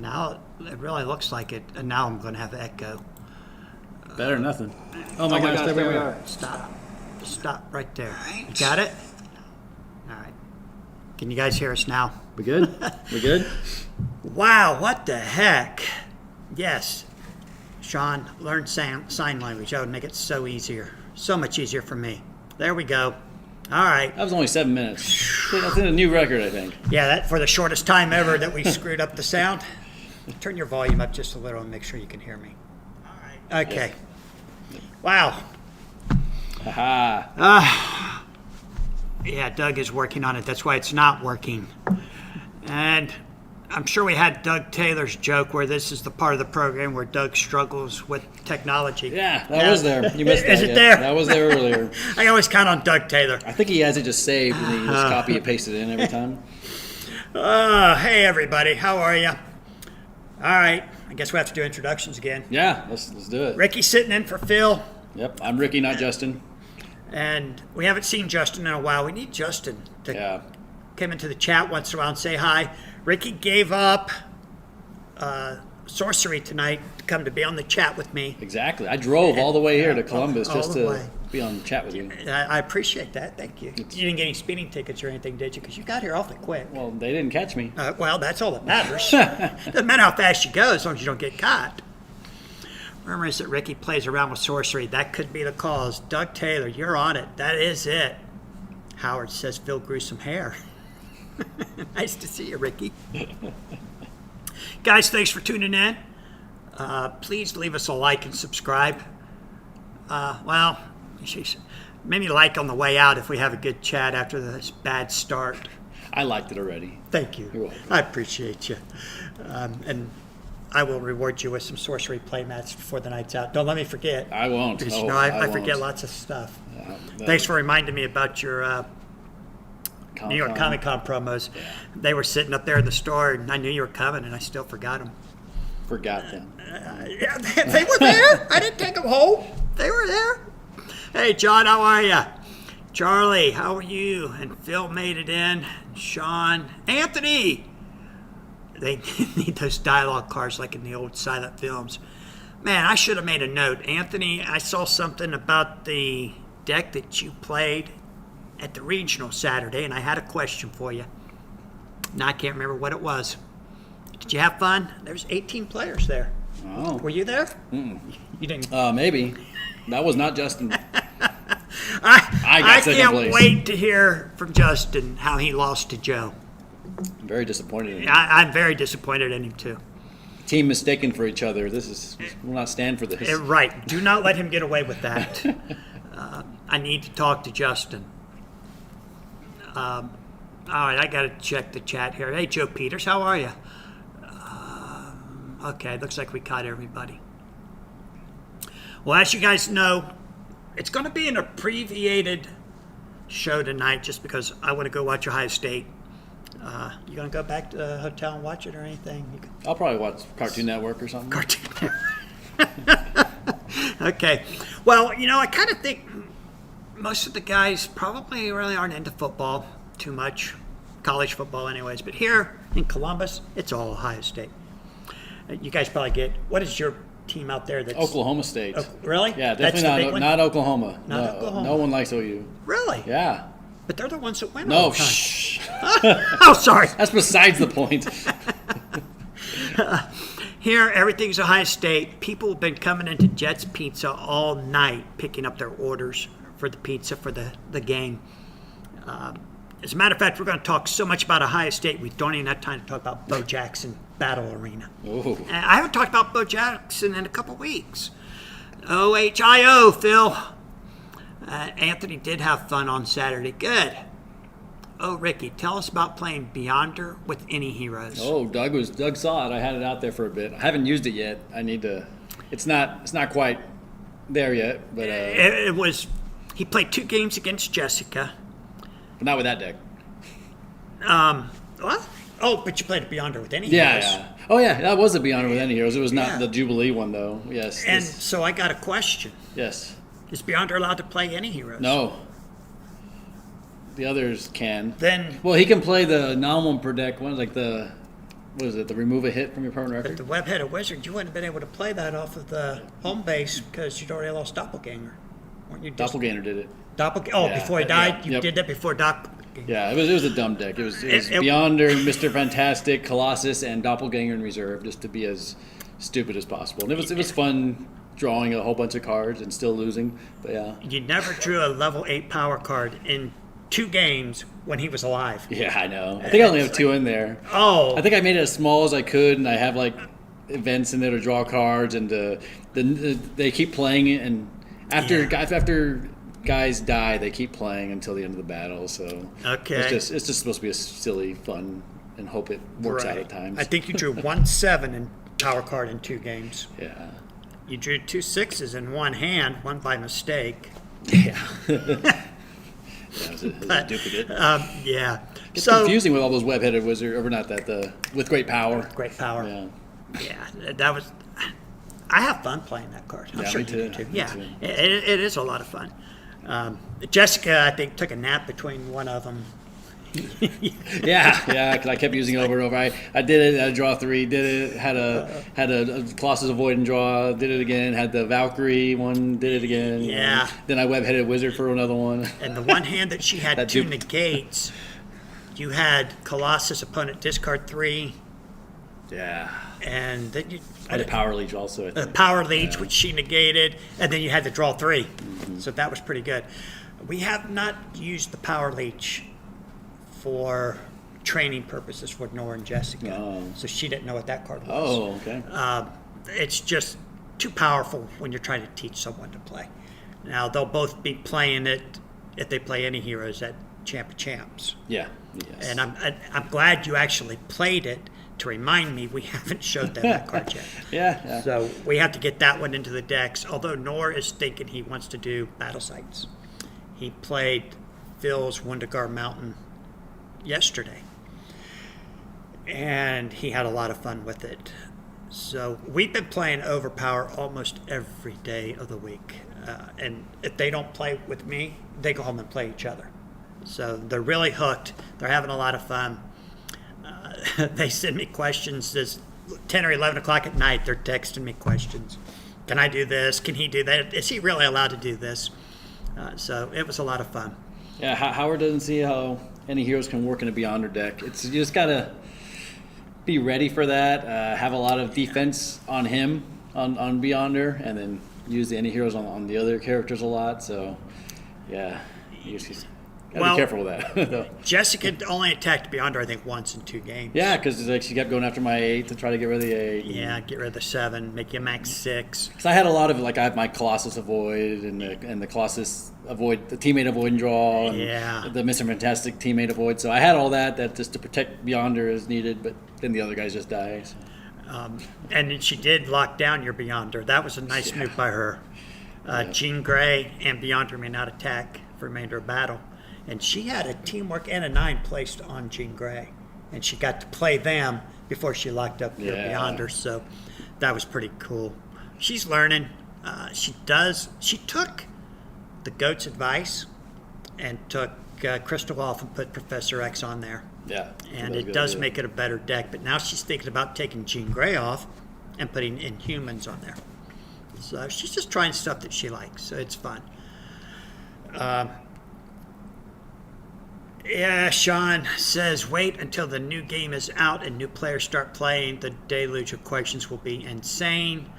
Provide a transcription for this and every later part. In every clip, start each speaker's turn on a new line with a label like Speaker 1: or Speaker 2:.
Speaker 1: Now it really looks like it, and now I'm going to have echo.
Speaker 2: Better than nothing. Oh my gosh, there we are.
Speaker 1: Stop right there. You got it? All right. Can you guys hear us now?
Speaker 2: We good? We good?
Speaker 1: Wow, what the heck? Yes. Sean, learn sign language. That would make it so much easier for me. There we go. All right.
Speaker 2: That was only 7 minutes. That's a new record, I think.
Speaker 1: Yeah, that for the shortest time ever that we screwed up the sound. Turn your volume up just a little and make sure you can hear me. All right. Okay. Wow.
Speaker 2: Aha.
Speaker 1: Yeah, Doug is working on it. That's why it's not working. And I'm sure we had Doug Taylor's joke where this is the part of the program where Doug struggles with technology.
Speaker 2: Yeah, that was there. You missed that.
Speaker 1: Is it there?
Speaker 2: That was there earlier.
Speaker 1: I always count on Doug Taylor.
Speaker 2: I think he has it just saved and he just copy and paste it in every time.
Speaker 1: Hey, everybody. How are you? All right. I guess we have to do introductions again.
Speaker 2: Yeah, let's do it.
Speaker 1: Ricky's sitting in for Phil.
Speaker 2: Yep, I'm Ricky, not Justin.
Speaker 1: And we haven't seen Justin in a while. We need Justin to come into the chat once in a while and say hi. Ricky gave up sorcery tonight to come to be on the chat with me.
Speaker 2: Exactly. I drove all the way here to Columbus
Speaker 1: all
Speaker 2: just
Speaker 1: the
Speaker 2: to
Speaker 1: way.
Speaker 2: be on the chat with you.
Speaker 1: I appreciate that. Thank you. You didn't get any speeding tickets or anything, did you? Because you got here awfully quick.
Speaker 2: Well, they didn't catch me.
Speaker 1: Well, that's all that matters. Doesn't matter how fast you go as long as you don't get caught. Rumor is that Ricky plays around with sorcery. That could be the cause. Doug Taylor, you're on it. That is it. Howard says Phil grew some hair. Nice to see you, Ricky. Guys, thanks for tuning in. Please leave us a like and subscribe. Maybe like on the way out if we have a good chat after this bad start.
Speaker 2: I liked it already.
Speaker 1: Thank you.
Speaker 2: You're welcome.
Speaker 1: I appreciate you. And I will reward you with some sorcery playmats before the night's out. Don't let me forget.
Speaker 2: I won't.
Speaker 1: Because
Speaker 2: Oh,
Speaker 1: I forget
Speaker 2: won't.
Speaker 1: lots of stuff.
Speaker 2: That-
Speaker 1: Thanks for reminding me about your New York Comic Con promos.
Speaker 2: Yeah.
Speaker 1: They were sitting up there in the store, and I knew you were coming, and I still forgot them.
Speaker 2: Forgot them.
Speaker 1: Yeah, they were there. I didn't take them home. They were there. Hey, John, how are you? Charlie, how are you? And Phil made it in. Sean, Anthony. They need those dialogue cards like in the old silent films. Man, I should have made a note. Anthony, I saw something about the deck that you played at the regional Saturday, and I had a question for you. Now I can't remember what it was. Did you have fun? There's 18 players there.
Speaker 2: Oh.
Speaker 1: Were you there? You didn't.
Speaker 2: Maybe. That was not Justin.
Speaker 1: I
Speaker 2: got second
Speaker 1: can't
Speaker 2: place.
Speaker 1: wait to hear from Justin how he lost to Joe.
Speaker 2: I'm very disappointed in him.
Speaker 1: I'm very disappointed in him too.
Speaker 2: Team mistaken for each other. This will not stand for this.
Speaker 1: Right. Do not let him get away with that. I need to talk to Justin. All right, I got to check the chat here. Hey, Joe Peters, how are you? Okay, looks like we caught everybody. Well, as you guys know, it's going to be an abbreviated show tonight just because I want to go watch Ohio State. You going to go back to the hotel and watch it or anything?
Speaker 2: I'll probably watch Cartoon Network or something.
Speaker 1: Cartoon Network. Okay. Well, I kind of think most of the guys probably really aren't into football too much, college football anyways. But here in Columbus, it's all Ohio State. You guys probably get, what is your team out there that's...
Speaker 2: Oklahoma State.
Speaker 1: Really?
Speaker 2: Yeah,
Speaker 1: That's the big
Speaker 2: definitely
Speaker 1: one?
Speaker 2: not Oklahoma.
Speaker 1: Not
Speaker 2: no,
Speaker 1: Oklahoma.
Speaker 2: No one likes OU.
Speaker 1: Really?
Speaker 2: Yeah.
Speaker 1: But they're the ones that win all
Speaker 2: No,
Speaker 1: the time.
Speaker 2: shh.
Speaker 1: Oh, sorry.
Speaker 2: That's besides the point.
Speaker 1: Here, everything's Ohio State. People have been coming into Jets Pizza all night, picking up their orders for the pizza for the game. As a matter of fact, we're going to talk so much about Ohio State, we don't even have time to talk about Bo Jackson Battle Arena.
Speaker 2: Ooh.
Speaker 1: And I haven't talked about Bo Jackson in a couple weeks. OHIO, Phil. Anthony did have fun on Saturday. Good. Oh, Ricky, tell us about playing Beyonder with any heroes.
Speaker 2: Oh, Doug saw it. I had it out there for a bit. I haven't used it yet. I need to. It's not quite there yet, but
Speaker 1: It was. He played 2 games against Jessica.
Speaker 2: not with that deck.
Speaker 1: What? Oh, but you played Beyonder with any
Speaker 2: Yeah,
Speaker 1: heroes.
Speaker 2: yeah. Oh, yeah. That was the Beyond with Any Heroes. It was not
Speaker 1: Yeah.
Speaker 2: the Jubilee one, though. Yes.
Speaker 1: And so I got a question.
Speaker 2: Yes.
Speaker 1: Is Beyonder allowed to play any heroes?
Speaker 2: No. The others can.
Speaker 1: Then
Speaker 2: Well, he can play the non-one per deck ones, like the what is it? The remove a hit from your permanent
Speaker 1: But
Speaker 2: record.
Speaker 1: the web-headed wizard, you wouldn't have been able to play that off of the home base because you'd already lost Doppelganger. Weren't you just
Speaker 2: Doppelganger did it.
Speaker 1: Oh,
Speaker 2: Yeah,
Speaker 1: before he
Speaker 2: yeah,
Speaker 1: died? You
Speaker 2: yep.
Speaker 1: did that before Doppelganger.
Speaker 2: Yeah, it was a dumb deck. It was
Speaker 1: It-
Speaker 2: Beyonder, Mr. Fantastic, Colossus, and Doppelganger in reserve, just to be as stupid as possible. And it was fun drawing a whole bunch of cards and still losing. But yeah,
Speaker 1: You never drew a level 8 power card in 2 games when he was alive.
Speaker 2: yeah, I know. I think I only have 2 in there.
Speaker 1: Oh,
Speaker 2: I think I made it as small as I could, and I have like events in there to draw cards, and they keep playing it. And after guys die, they keep playing until the end of the battle. So
Speaker 1: Okay.
Speaker 2: it's just supposed to be a silly, fun, and hope it works out
Speaker 1: right.
Speaker 2: at times.
Speaker 1: I think you drew 1/7 in power card in 2 games.
Speaker 2: Yeah.
Speaker 1: You drew 2 6s in one hand, one by mistake.
Speaker 2: Yeah. It was a duplicate.
Speaker 1: Yeah.
Speaker 2: It's
Speaker 1: So
Speaker 2: confusing with all those web-headed wizard, or not that with great power.
Speaker 1: great power.
Speaker 2: Yeah.
Speaker 1: Yeah, that was. I have fun playing that card. I'm
Speaker 2: Yeah,
Speaker 1: sure
Speaker 2: me
Speaker 1: you do
Speaker 2: too.
Speaker 1: too.
Speaker 2: Me
Speaker 1: Yeah,
Speaker 2: too.
Speaker 1: it is a lot of fun. Jessica, I think, took a nap between one of them.
Speaker 2: Yeah, because I kept using it over and over. I did it, I draw 3, did it, had a Colossus Avoid and draw, did it again, had the Valkyrie one, did it again.
Speaker 1: Yeah.
Speaker 2: Then I web-headed wizard for another one.
Speaker 1: And the one hand that she had
Speaker 2: That
Speaker 1: 2
Speaker 2: dupe.
Speaker 1: negates, you had Colossus opponent discard 3,
Speaker 2: Yeah.
Speaker 1: and then you
Speaker 2: I had a power leech also, I
Speaker 1: the
Speaker 2: think.
Speaker 1: power leech, which she negated, and then you had to draw 3.
Speaker 2: Mm-hmm.
Speaker 1: So that was pretty good. We have not used the power leech for training purposes for Nora and Jessica.
Speaker 2: Oh.
Speaker 1: So she didn't know what that card was.
Speaker 2: Oh, okay.
Speaker 1: It's just too powerful when you're trying to teach someone to play. Now, they'll both be playing it if they play any heroes at Champ of Champs.
Speaker 2: Yeah. Yes.
Speaker 1: And I'm glad you actually played it to remind me we haven't showed them that card yet.
Speaker 2: yeah.
Speaker 1: So we have to get that one into the decks, although Nor is thinking he wants to do Battle Sites. He played Phil's Wundergar Mountain yesterday, and he had a lot of fun with it. So we've been playing Overpower almost every day of the week, and if they don't play with me, they go home and play each other. So they're really hooked. They're having a lot of fun. They send me questions. This 10 or 11 o'clock at night, they're texting me questions. Can I do this? Can he do that? Is he really allowed to do this? So it was a lot of fun.
Speaker 2: Yeah, Howard doesn't see how any heroes can work in a Beyonder deck. You just gotta be ready for that. Have a lot of defense on him on Beyonder, and then use the any heroes on the other characters a lot. So, yeah, you just gotta
Speaker 1: Well-
Speaker 2: be careful with that. though.
Speaker 1: Jessica only attacked Beyonder, I think, once in 2 games.
Speaker 2: Yeah, because like she kept going after my 8 to try to get rid of the 8.
Speaker 1: Yeah, get rid of the 7, make you max 6.
Speaker 2: So I had a lot of I have my Colossus Avoid and the Colossus Avoid, the teammate Avoid and draw, and
Speaker 1: Yeah.
Speaker 2: the Mr. Fantastic teammate Avoid. So I had all that just to protect Beyonder as needed, but then the other guys just die. So.
Speaker 1: And then she did lock down your Beyonder. That was a nice move by her. Jean Grey and Beyonder may not attack for the remainder of battle. And she had a teamwork and a 9 placed on Jean Grey. And she got to play them before she locked up your
Speaker 2: Yeah.
Speaker 1: Beyonder. So that was pretty cool. She's learning. She took the GOAT's advice and took Crystal off and put Professor X on there.
Speaker 2: Yeah,
Speaker 1: And
Speaker 2: that's a
Speaker 1: it
Speaker 2: good
Speaker 1: does
Speaker 2: idea.
Speaker 1: make it a better deck. But now she's thinking about taking Jean Grey off and putting Inhumans on there. So she's just trying stuff that she likes. So it's fun. Yeah, Sean says, wait until the new game is out and new players start playing. The deluge of questions will be insane.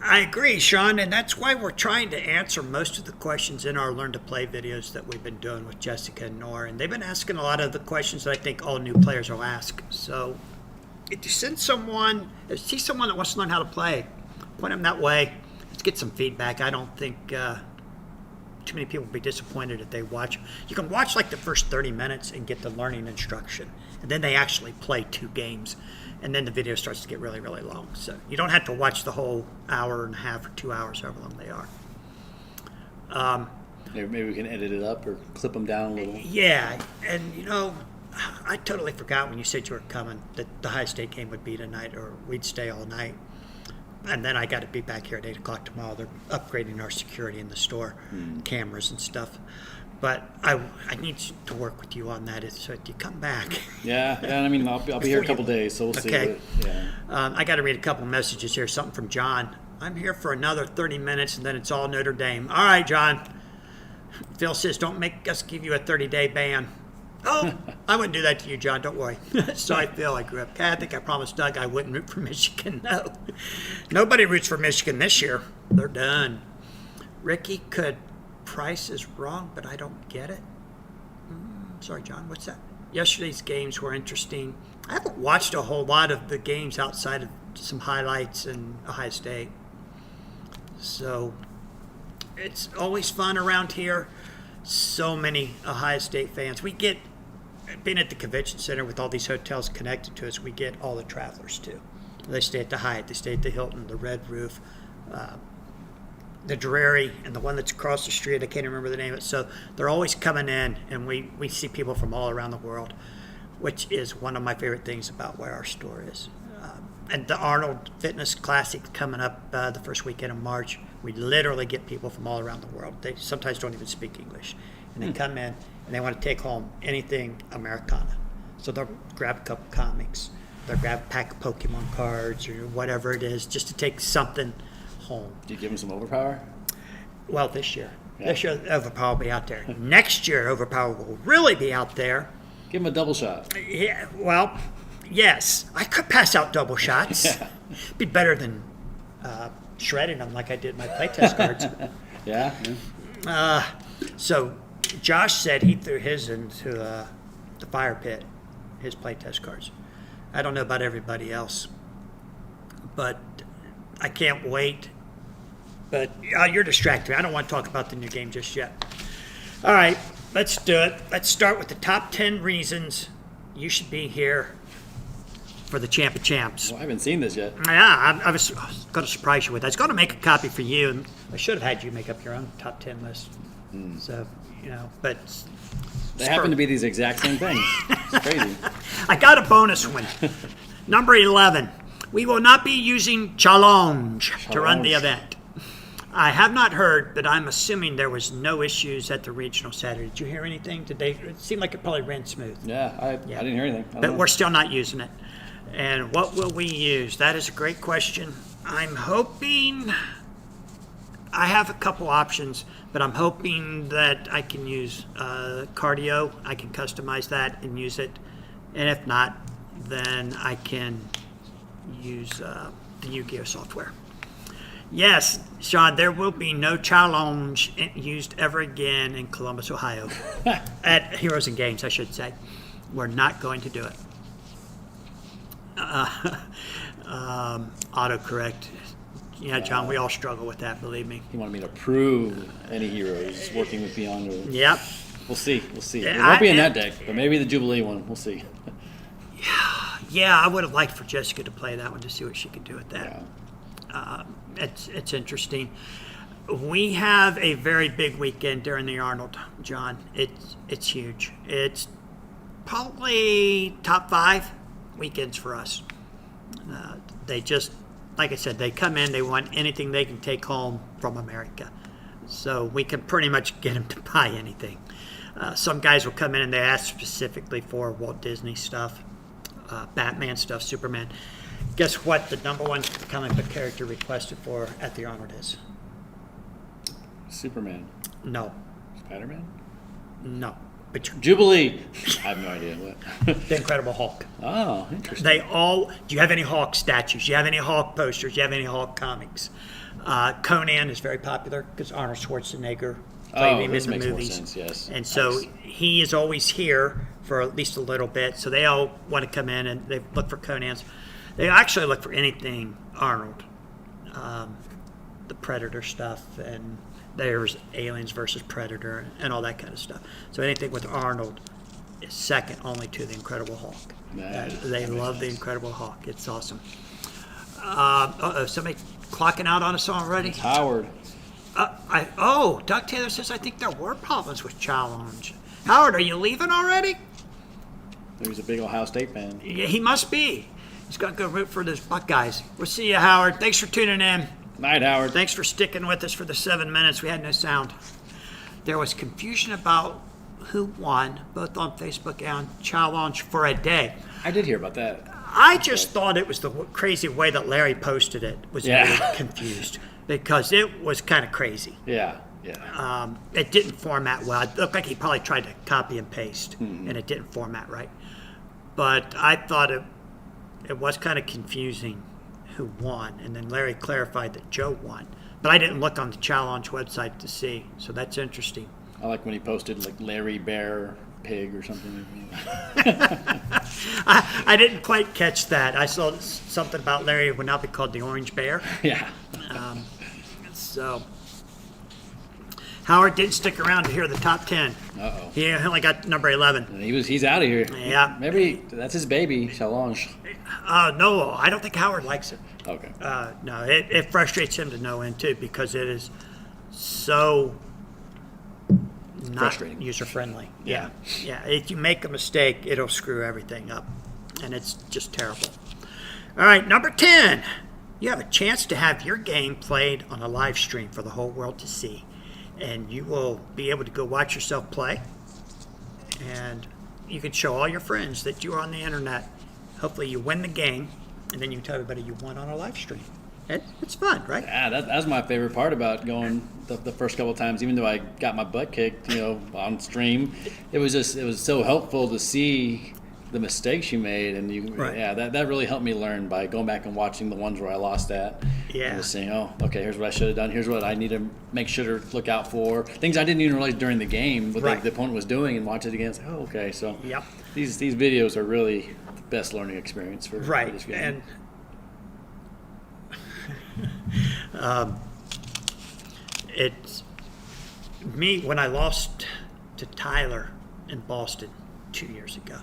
Speaker 1: I agree, Sean, and that's why we're trying to answer most of the questions in our Learn to Play videos that we've been doing with Jessica and Nora. And they've been asking a lot of the questions that I think all new players will ask. So if you see someone that wants to learn how to play, point them that way. Let's get some feedback. I don't think too many people will be disappointed if they watch. You can watch like the first 30 minutes and get the learning instruction. And then they actually play 2 games. And then the video starts to get really, really long. So you don't have to watch the whole hour and a half or 2 hours, however long they are.
Speaker 2: Maybe we can edit it up or clip them down a little.
Speaker 1: Yeah, and I totally forgot when you said you were coming that the high state game would be tonight or we'd stay all night. And then I got to be back here at 8 o'clock tomorrow. They're upgrading our security in the store, cameras and stuff. But I need to work with you on that. So you come back.
Speaker 2: Yeah, I mean, I'll be here a couple days, so we'll see.
Speaker 1: Okay.
Speaker 2: But, yeah.
Speaker 1: I got to read a couple messages here. Something from John. I'm here for another 30 minutes, and then it's all Notre Dame. All right, John. Phil says, don't make us give you a 30-day ban. Oh, I wouldn't do that to you, John. Don't worry. Sorry, Phil. I grew up Catholic. I promised Doug I wouldn't root for Michigan. No. Nobody roots for Michigan this year. They're done. Ricky, Price is wrong, but I don't get it. Sorry, John. What's that? Yesterday's games were interesting. I haven't watched a whole lot of the games outside of some highlights in Ohio State. So it's always fun around here. So many Ohio State fans. We get, being at the convention center with all these hotels connected to us, we get all the travelers too. They stay at the Hyatt, they stay at the Hilton, the Red Roof, the Drury, and the one that's across the street. I can't remember the name of it. So they're always coming in, and we see people from all around the world, which is one of my favorite things about where our store is. And the Arnold Fitness Classic coming up the first weekend of March. We literally get people from all around the world. They sometimes don't even speak English. And they come in and they want to take home anything Americana. So they'll grab a couple comics. They'll grab a pack of Pokemon cards or whatever it is just to take something home.
Speaker 2: Do you give them some overpower?
Speaker 1: Well, this year.
Speaker 2: Yeah.
Speaker 1: This year, Overpower will be out there. Next year, Overpower will really be out there.
Speaker 2: Give them a double shot.
Speaker 1: Yeah, well, yes. I could pass out double shots.
Speaker 2: Yeah.
Speaker 1: Be better than shredding them like I did my playtest cards.
Speaker 2: Yeah.
Speaker 1: So Josh said he threw his into the fire pit, his playtest cards. I don't know about everybody else, but I can't wait. But you're distracting me. I don't want to talk about the new game just yet. All right, let's do it. Let's start with the top 10 reasons you should be here for the Champ of Champs.
Speaker 2: Well, I haven't seen this yet.
Speaker 1: Yeah, I was going to surprise you with that. I was going to make a copy for you, and I should have had you make up your own top 10 list. So, but
Speaker 2: They happen to be these exact same things. It's crazy.
Speaker 1: I got a bonus one. Number 11. We will not be using challenge to run the event. I have not heard, but I'm assuming there was no issues at the regional Saturday. Did you hear anything? It seemed like it probably ran smooth.
Speaker 2: Yeah, I didn't hear anything. I don't
Speaker 1: But
Speaker 2: know.
Speaker 1: we're still not using it. And what will we use? That is a great question. I'm hoping, I have a couple options, but I'm hoping that I can use cardio. I can customize that and use it. And if not, then I can use the Yu-Gi-Oh software. Yes, Sean, there will be no challenge used ever again in Columbus, Ohio. At Heroes and Games, I should say. We're not going to do it. Autocorrect. Yeah, John, we all struggle with that, believe me.
Speaker 2: He wanted me to prove any heroes working with Beyonder.
Speaker 1: Yep.
Speaker 2: We'll see.
Speaker 1: Yeah,
Speaker 2: It won't be in
Speaker 1: I-
Speaker 2: that deck, but maybe the Jubilee one. We'll see.
Speaker 1: Yeah, I would have liked for Jessica to play that one to see what she could do with that.
Speaker 2: Yeah.
Speaker 1: It's interesting. We have a very big weekend during the Arnold, John. It's huge. It's probably top 5 weekends for us. They just, like I said, they come in, they want anything they can take home from America. So we can pretty much get them to buy anything. Some guys will come in and they ask specifically for Walt Disney stuff, Batman stuff, Superman. Guess what the number one comic book character requested for at the Arnold is?
Speaker 2: Superman.
Speaker 1: No.
Speaker 2: Spider-Man?
Speaker 1: No. But
Speaker 2: Jubilee. I have no idea what.
Speaker 1: the Incredible Hulk.
Speaker 2: Oh, interesting.
Speaker 1: They all. Do you have any Hulk statues? Do you have any Hulk posters? Do you have any Hulk comics? Conan is very popular because Arnold Schwarzenegger played him in
Speaker 2: this
Speaker 1: the
Speaker 2: makes more
Speaker 1: movies.
Speaker 2: sense, yes.
Speaker 1: And so
Speaker 2: Nice.
Speaker 1: he is always here for at least a little bit. So they all want to come in and they look for Conan's. They actually look for anything Arnold, the Predator stuff, and there's Aliens versus Predator and all that kind of stuff. So anything with Arnold is second only to the Incredible Hulk.
Speaker 2: Nice.
Speaker 1: They
Speaker 2: That makes
Speaker 1: love the
Speaker 2: sense.
Speaker 1: Incredible Hulk. It's awesome. Somebody clocking out on us already?
Speaker 2: Howard.
Speaker 1: Doug Taylor says, I think there were problems with Challenge. Howard, are you leaving already?
Speaker 2: He's a big Ohio State fan.
Speaker 1: Yeah, he must be. He's going to go root for those Buckeyes. We'll see you, Howard. Thanks for tuning in.
Speaker 2: Night, Howard.
Speaker 1: Thanks for sticking with us for the 7 minutes. We had no sound. there was confusion about who won, both on Facebook and Challenge for a day.
Speaker 2: I did hear about that.
Speaker 1: I just thought it was the crazy way that Larry posted it was really confused because it was kind of crazy.
Speaker 2: Yeah.
Speaker 1: It didn't format well. It looked like he probably tried to copy and paste, and it didn't format right. But I thought it was kind of confusing who won, and then Larry clarified that Joe won. But I didn't look on the Challenge website to see, so that's interesting.
Speaker 2: I like when he posted like Larry Bear Pig or something.
Speaker 1: I didn't quite catch that. I saw something about Larry would now be called the Orange Bear.
Speaker 2: Yeah.
Speaker 1: So Howard didn't stick around to hear the top 10.
Speaker 2: Uh-oh.
Speaker 1: He only got number 11.
Speaker 2: And he's out of here.
Speaker 1: Yeah.
Speaker 2: Maybe that's his baby, Challenge.
Speaker 1: No, I don't think Howard likes it.
Speaker 2: Okay.
Speaker 1: No, it frustrates him to no end too because it is so not
Speaker 2: Frustrating.
Speaker 1: user friendly. Yeah. If you make a mistake, it'll screw everything up, and it's just terrible. All right, number 10. You have a chance to have your game played on a live stream for the whole world to see, and you will be able to go watch yourself play, and you can show all your friends that you are on the internet. Hopefully, you win the game, and then you can tell everybody you won on a live stream. It's fun, right?
Speaker 2: Yeah, that's my favorite part about going the first couple of times. Even though I got my butt kicked, on stream, it was so helpful to see the mistakes you made, and that really helped me learn by going back and watching the ones where I lost at.
Speaker 1: Yeah.
Speaker 2: And just saying, oh, okay, here's what I should have done. Here's what I need to make sure to look out for. Things I didn't even realize during the game what the opponent was doing, and watch it again. It's like, oh, okay. So
Speaker 1: Yep.
Speaker 2: these videos are really the best learning experience for this game.
Speaker 1: And it's me when I lost to Tyler in Boston 2 years ago.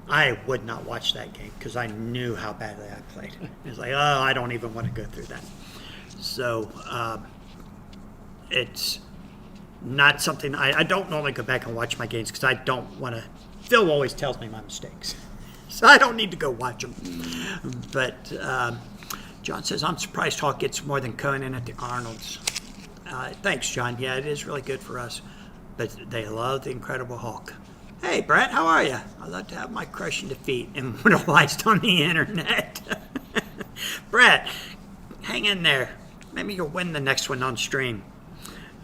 Speaker 1: I would not watch that game because I knew how badly I played. It's like, I don't even want to go through that. So it's not something I don't normally go back and watch my games because I don't want to. Phil always tells me my mistakes, so I don't need to go watch them. But John says, I'm surprised Hawk gets more than Conan at the Arnolds. Thanks, John. Yeah, it is really good for us. But they love the Incredible Hulk. Hey, Brett, how are you? I'd love to have my crushing defeat immortalized on the internet. Brett, hang in there. Maybe you'll win the next one on stream.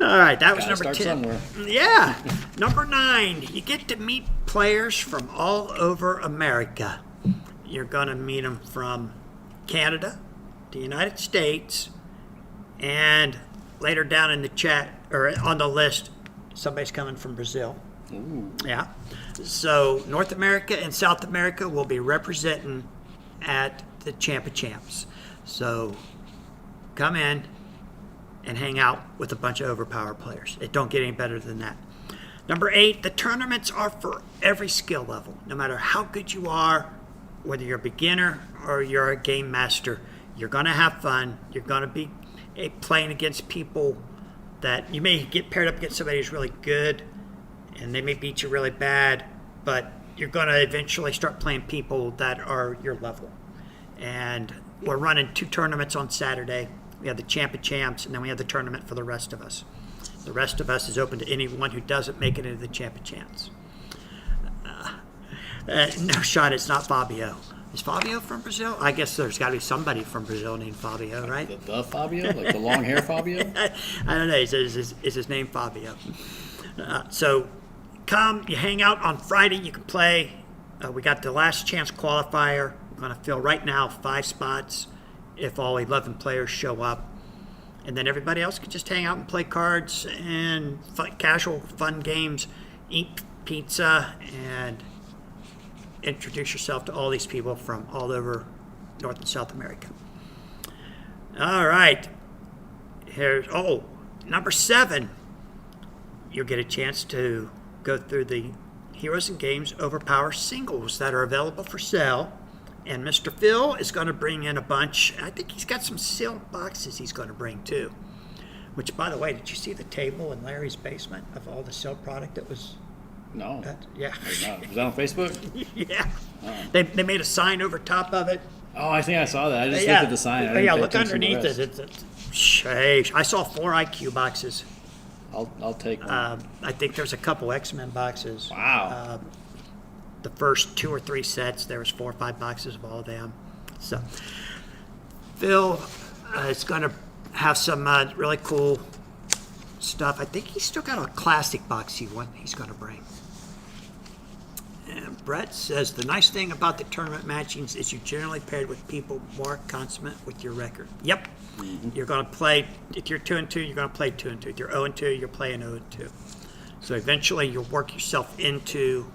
Speaker 1: All right, that was number 10.
Speaker 2: Somewhere.
Speaker 1: Yeah. Number 9, you get to meet players from all over America. You're going to meet them from Canada, the United States, and later down in the chat or on the list, somebody's coming from Brazil.
Speaker 2: Ooh.
Speaker 1: Yeah. So North America and South America will be representing at the Champ of Champs. So come in and hang out with a bunch of overpowered players. It don't get any better than that. Number 8, the tournaments are for every skill level. No matter how good you are, whether you're a beginner or you're a game master, you're going to have fun. You're going to be playing against people that you may get paired up against somebody who's really good, and they may beat you really bad, but you're going to eventually start playing people that are your level. And we're running 2 tournaments on Saturday. We have the Champ of Champs, and then we have the tournament for the rest of us. The rest of us is open to anyone who doesn't make it into the Champ of Champs. No shot, it's not Fabio. Is Fabio from Brazil? I guess there's got to be somebody from Brazil named Fabio, right?
Speaker 2: The Fabio? Like the long hair Fabio?
Speaker 1: I don't know. Is his name Fabio? So come, you hang out on Friday. You can play. We got the last chance qualifier. We're going to fill right now 5 spots if all 11 players show up. And then everybody else can just hang out and play cards and casual fun games, eat pizza, and introduce yourself to all these people from all over North and South America. All right. Here's, number 7. You'll get a chance to go through the Heroes and Games Overpower singles that are available for sale. And Mr. Phil is going to bring in a bunch. I think he's got some sealed boxes he's going to bring too. Which, by the way, did you see the table in Larry's basement of all the sealed product that was?
Speaker 2: No.
Speaker 1: Yeah.
Speaker 2: Was that on Facebook?
Speaker 1: Yeah. They made a sign over top of it.
Speaker 2: Oh, I think I saw that. I just looked at the sign. I didn't pay
Speaker 1: Look
Speaker 2: attention to the
Speaker 1: underneath
Speaker 2: rest.
Speaker 1: it. Sheesh. I saw 4 IQ boxes.
Speaker 2: I'll take one.
Speaker 1: I think there's a couple X-Men boxes.
Speaker 2: Wow.
Speaker 1: The first 2 or 3 sets, there was 4 or 5 boxes of all of them. So Phil is going to have some really cool stuff. I think he's still got a classic box he's going to bring. And Brett says the nice thing about the tournament matchings is you're generally paired with people more consummate with your record. Yep. You're going to play, if you're 2-2, you're going to play 2-2. If you're 0-2, you're playing 0-2. So eventually you'll work yourself into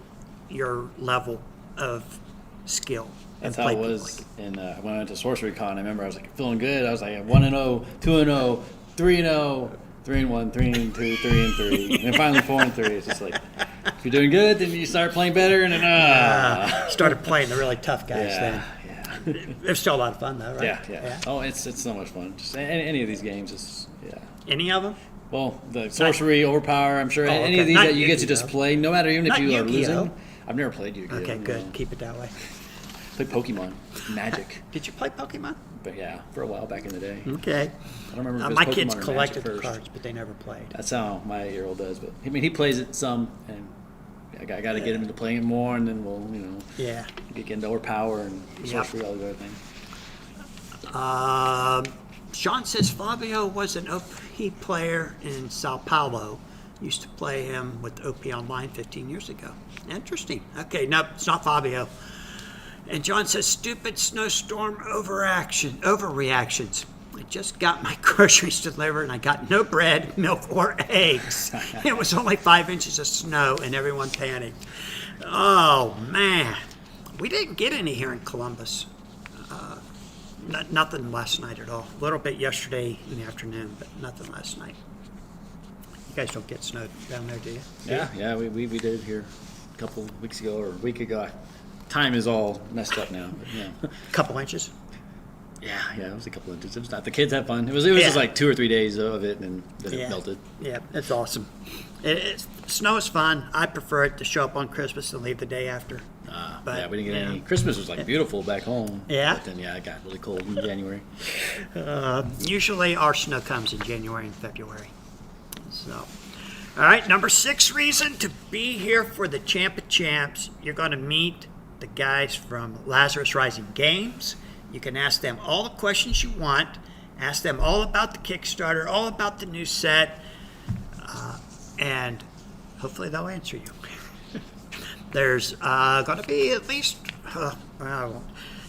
Speaker 1: your level of skill.
Speaker 2: That's
Speaker 1: and
Speaker 2: how it
Speaker 1: play
Speaker 2: was
Speaker 1: people
Speaker 2: when I went to Sorcery Con. I remember I was like feeling good. I was like 1-0, 2-0, 3-0, 3-1, 3-2, 3-3, and then finally 4-3. It's just like if you're doing good, then you start playing better, and then
Speaker 1: Started playing the really tough guys then.
Speaker 2: yeah.
Speaker 1: It was still a lot of fun though, right?
Speaker 2: Yeah. Oh, it's so much fun. Just any of these games is
Speaker 1: Any of them?
Speaker 2: Well, the Sorcery, Overpower, I'm sure any of these
Speaker 1: Not
Speaker 2: that you get to
Speaker 1: Yu-Gi-Oh.
Speaker 2: just play, no matter even if
Speaker 1: Not
Speaker 2: you are
Speaker 1: Yu-Gi-Oh.
Speaker 2: losing. I've never played Yu-Gi-Oh.
Speaker 1: Okay, good.
Speaker 2: No.
Speaker 1: Keep it that way.
Speaker 2: Played Pokemon, Magic,
Speaker 1: Did you play Pokemon?
Speaker 2: but yeah, for a while back in the day.
Speaker 1: Okay.
Speaker 2: I don't remember if it was
Speaker 1: My
Speaker 2: Pokemon
Speaker 1: kids
Speaker 2: or
Speaker 1: collected
Speaker 2: Magic
Speaker 1: the
Speaker 2: first.
Speaker 1: cards, but they never played.
Speaker 2: That's how my 8-year-old does, but I mean, he plays it some, and I got to get him into playing it more, and then we'll,
Speaker 1: Yeah.
Speaker 2: get into Overpower and Sorcery, all those other things.
Speaker 1: Sean says Fabio was an OP player in Sao Paulo. Used to play him with OP Online 15 years ago. Interesting. Okay, no, it's not Fabio. And John says, stupid snowstorm overreactions. I just got my groceries delivered and I got no bread, milk, or eggs. It was only 5 inches of snow and everyone panicked. Oh, man. We didn't get any here in Columbus. Nothing last night at all. A little bit yesterday in the afternoon, but nothing last night. You guys don't get snow down there, do you?
Speaker 2: Yeah, we did here a couple weeks ago or a week ago. Time is all messed up now. But yeah.
Speaker 1: Couple inches.
Speaker 2: Yeah, it was a couple inches. It was not. The kids had fun. It was just like 2 or 3 days of it, and then it melted.
Speaker 1: Yeah, it's awesome. Snow is fun. I prefer it to show up on Christmas and leave the day after. But,
Speaker 2: yeah, we didn't get any. Christmas was beautiful back home.
Speaker 1: Yeah?
Speaker 2: But then it got really cold in January.
Speaker 1: Usually our snow comes in January and February. So, all right, number 6 reason to be here for the Champ of Champs. You're going to meet the guys from Lazarus Rising Games. You can ask them all the questions you want. Ask them all about the Kickstarter, all about the new set, and hopefully they'll answer you. There's going to be at least,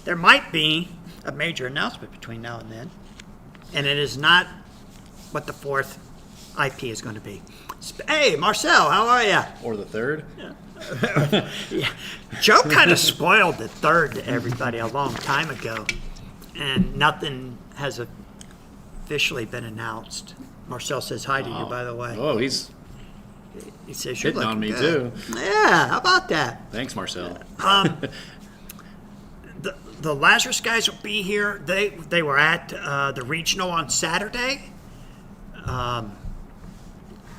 Speaker 1: there might be a major announcement between now and then, and it is not what the 4th IP is going to be. Hey, Marcel, how are you?
Speaker 2: Or the 3rd.
Speaker 1: Yeah. Joe kind of spoiled the 3rd to everybody a long time ago, and nothing has officially been announced. Marcel says hi to you, by the way.
Speaker 2: Oh, he's
Speaker 1: He says you're
Speaker 2: hitting on
Speaker 1: looking
Speaker 2: me
Speaker 1: good.
Speaker 2: too.
Speaker 1: Yeah, how about that?
Speaker 2: Thanks, Marcel.
Speaker 1: The Lazarus guys will be here. They were at the regional on Saturday.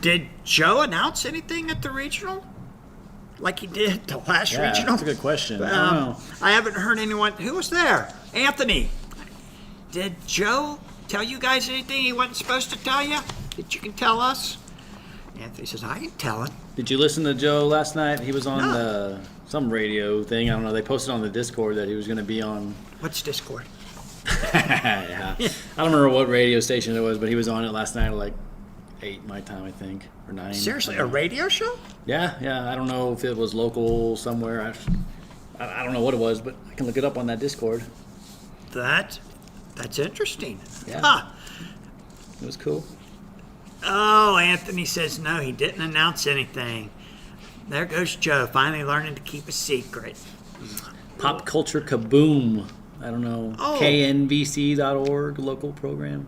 Speaker 1: Did Joe announce anything at the regional? Like he did the last
Speaker 2: Yeah,
Speaker 1: regional?
Speaker 2: that's a good question. I don't know.
Speaker 1: I haven't heard anyone. Who was there? Anthony. Did Joe tell you guys anything he wasn't supposed to tell you that you can tell us? Anthony says, I ain't telling.
Speaker 2: Did you listen to Joe last night? He was on
Speaker 1: No.
Speaker 2: some radio thing. I don't know. They posted on the Discord that he was going to be on.
Speaker 1: What's Discord?
Speaker 2: Yeah. I don't remember what radio station it was, but he was on it last night at like 8 my time, I think, or 9.
Speaker 1: Seriously, a radio show?
Speaker 2: Yeah. I don't know if it was local somewhere. I don't know what it was, but I can look it up on that Discord.
Speaker 1: That's interesting.
Speaker 2: Yeah.
Speaker 1: Huh.
Speaker 2: It was cool.
Speaker 1: Oh, Anthony says no, he didn't announce anything. There goes Joe, finally learning to keep a secret.
Speaker 2: Pop Culture Kaboom. I don't know.
Speaker 1: Oh.
Speaker 2: KNVC.org, local program.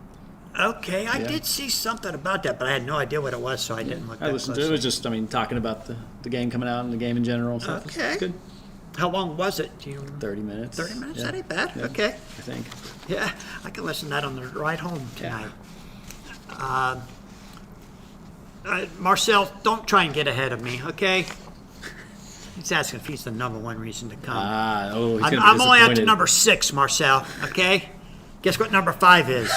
Speaker 1: Okay, I
Speaker 2: Yeah.
Speaker 1: did see something about that, but I had no idea what it was, so I didn't look
Speaker 2: I
Speaker 1: that
Speaker 2: listened to it. It
Speaker 1: closely.
Speaker 2: was just, talking about the game coming out and the game in general. And stuff.
Speaker 1: Okay.
Speaker 2: It's good.
Speaker 1: How long was it? Do you
Speaker 2: 30 minutes.
Speaker 1: 30 minutes?
Speaker 2: Yeah.
Speaker 1: That ain't bad.
Speaker 2: Yeah,
Speaker 1: Okay.
Speaker 2: I think.
Speaker 1: Yeah, I can listen to that on the ride home
Speaker 2: Yeah.
Speaker 1: tonight. Marcel, don't try and get ahead of me, okay? He's asking if he's the number 1 reason to come.
Speaker 2: He's gonna be
Speaker 1: I'm only at to
Speaker 2: disappointed.
Speaker 1: number 6, Marcel, okay? Guess what number 5 is?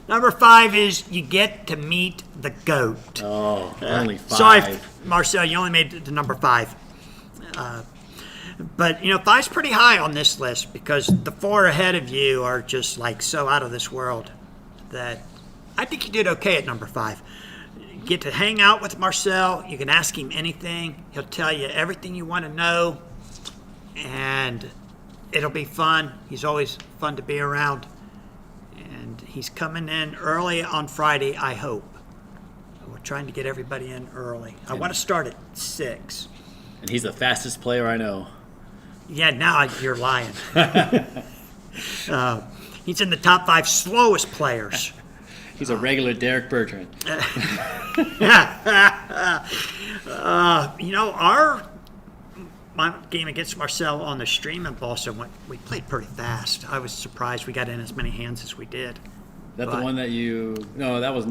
Speaker 1: Number 5 is you get to meet the GOAT.
Speaker 2: Oh, only 5.
Speaker 1: Sorry, Marcel, you only made it to number 5. But, 5's pretty high on this list because the 4 ahead of you are just like so out of this world that I think you did okay at number 5. You get to hang out with Marcel. You can ask him anything. He'll tell you everything you want to know. And it'll be fun. He's always fun to be around. And he's coming in early on Friday, I hope. We're trying to get everybody in early. I want to start at 6.
Speaker 2: And he's the fastest player I know.
Speaker 1: Yeah, now you're lying. He's in the top 5 slowest players.
Speaker 2: He's a regular Derek Bertrand.
Speaker 1: My game against Marcel on the stream in Boston, we played pretty fast. I was surprised we got in as many hands as we did.
Speaker 2: That the one that you? No, that was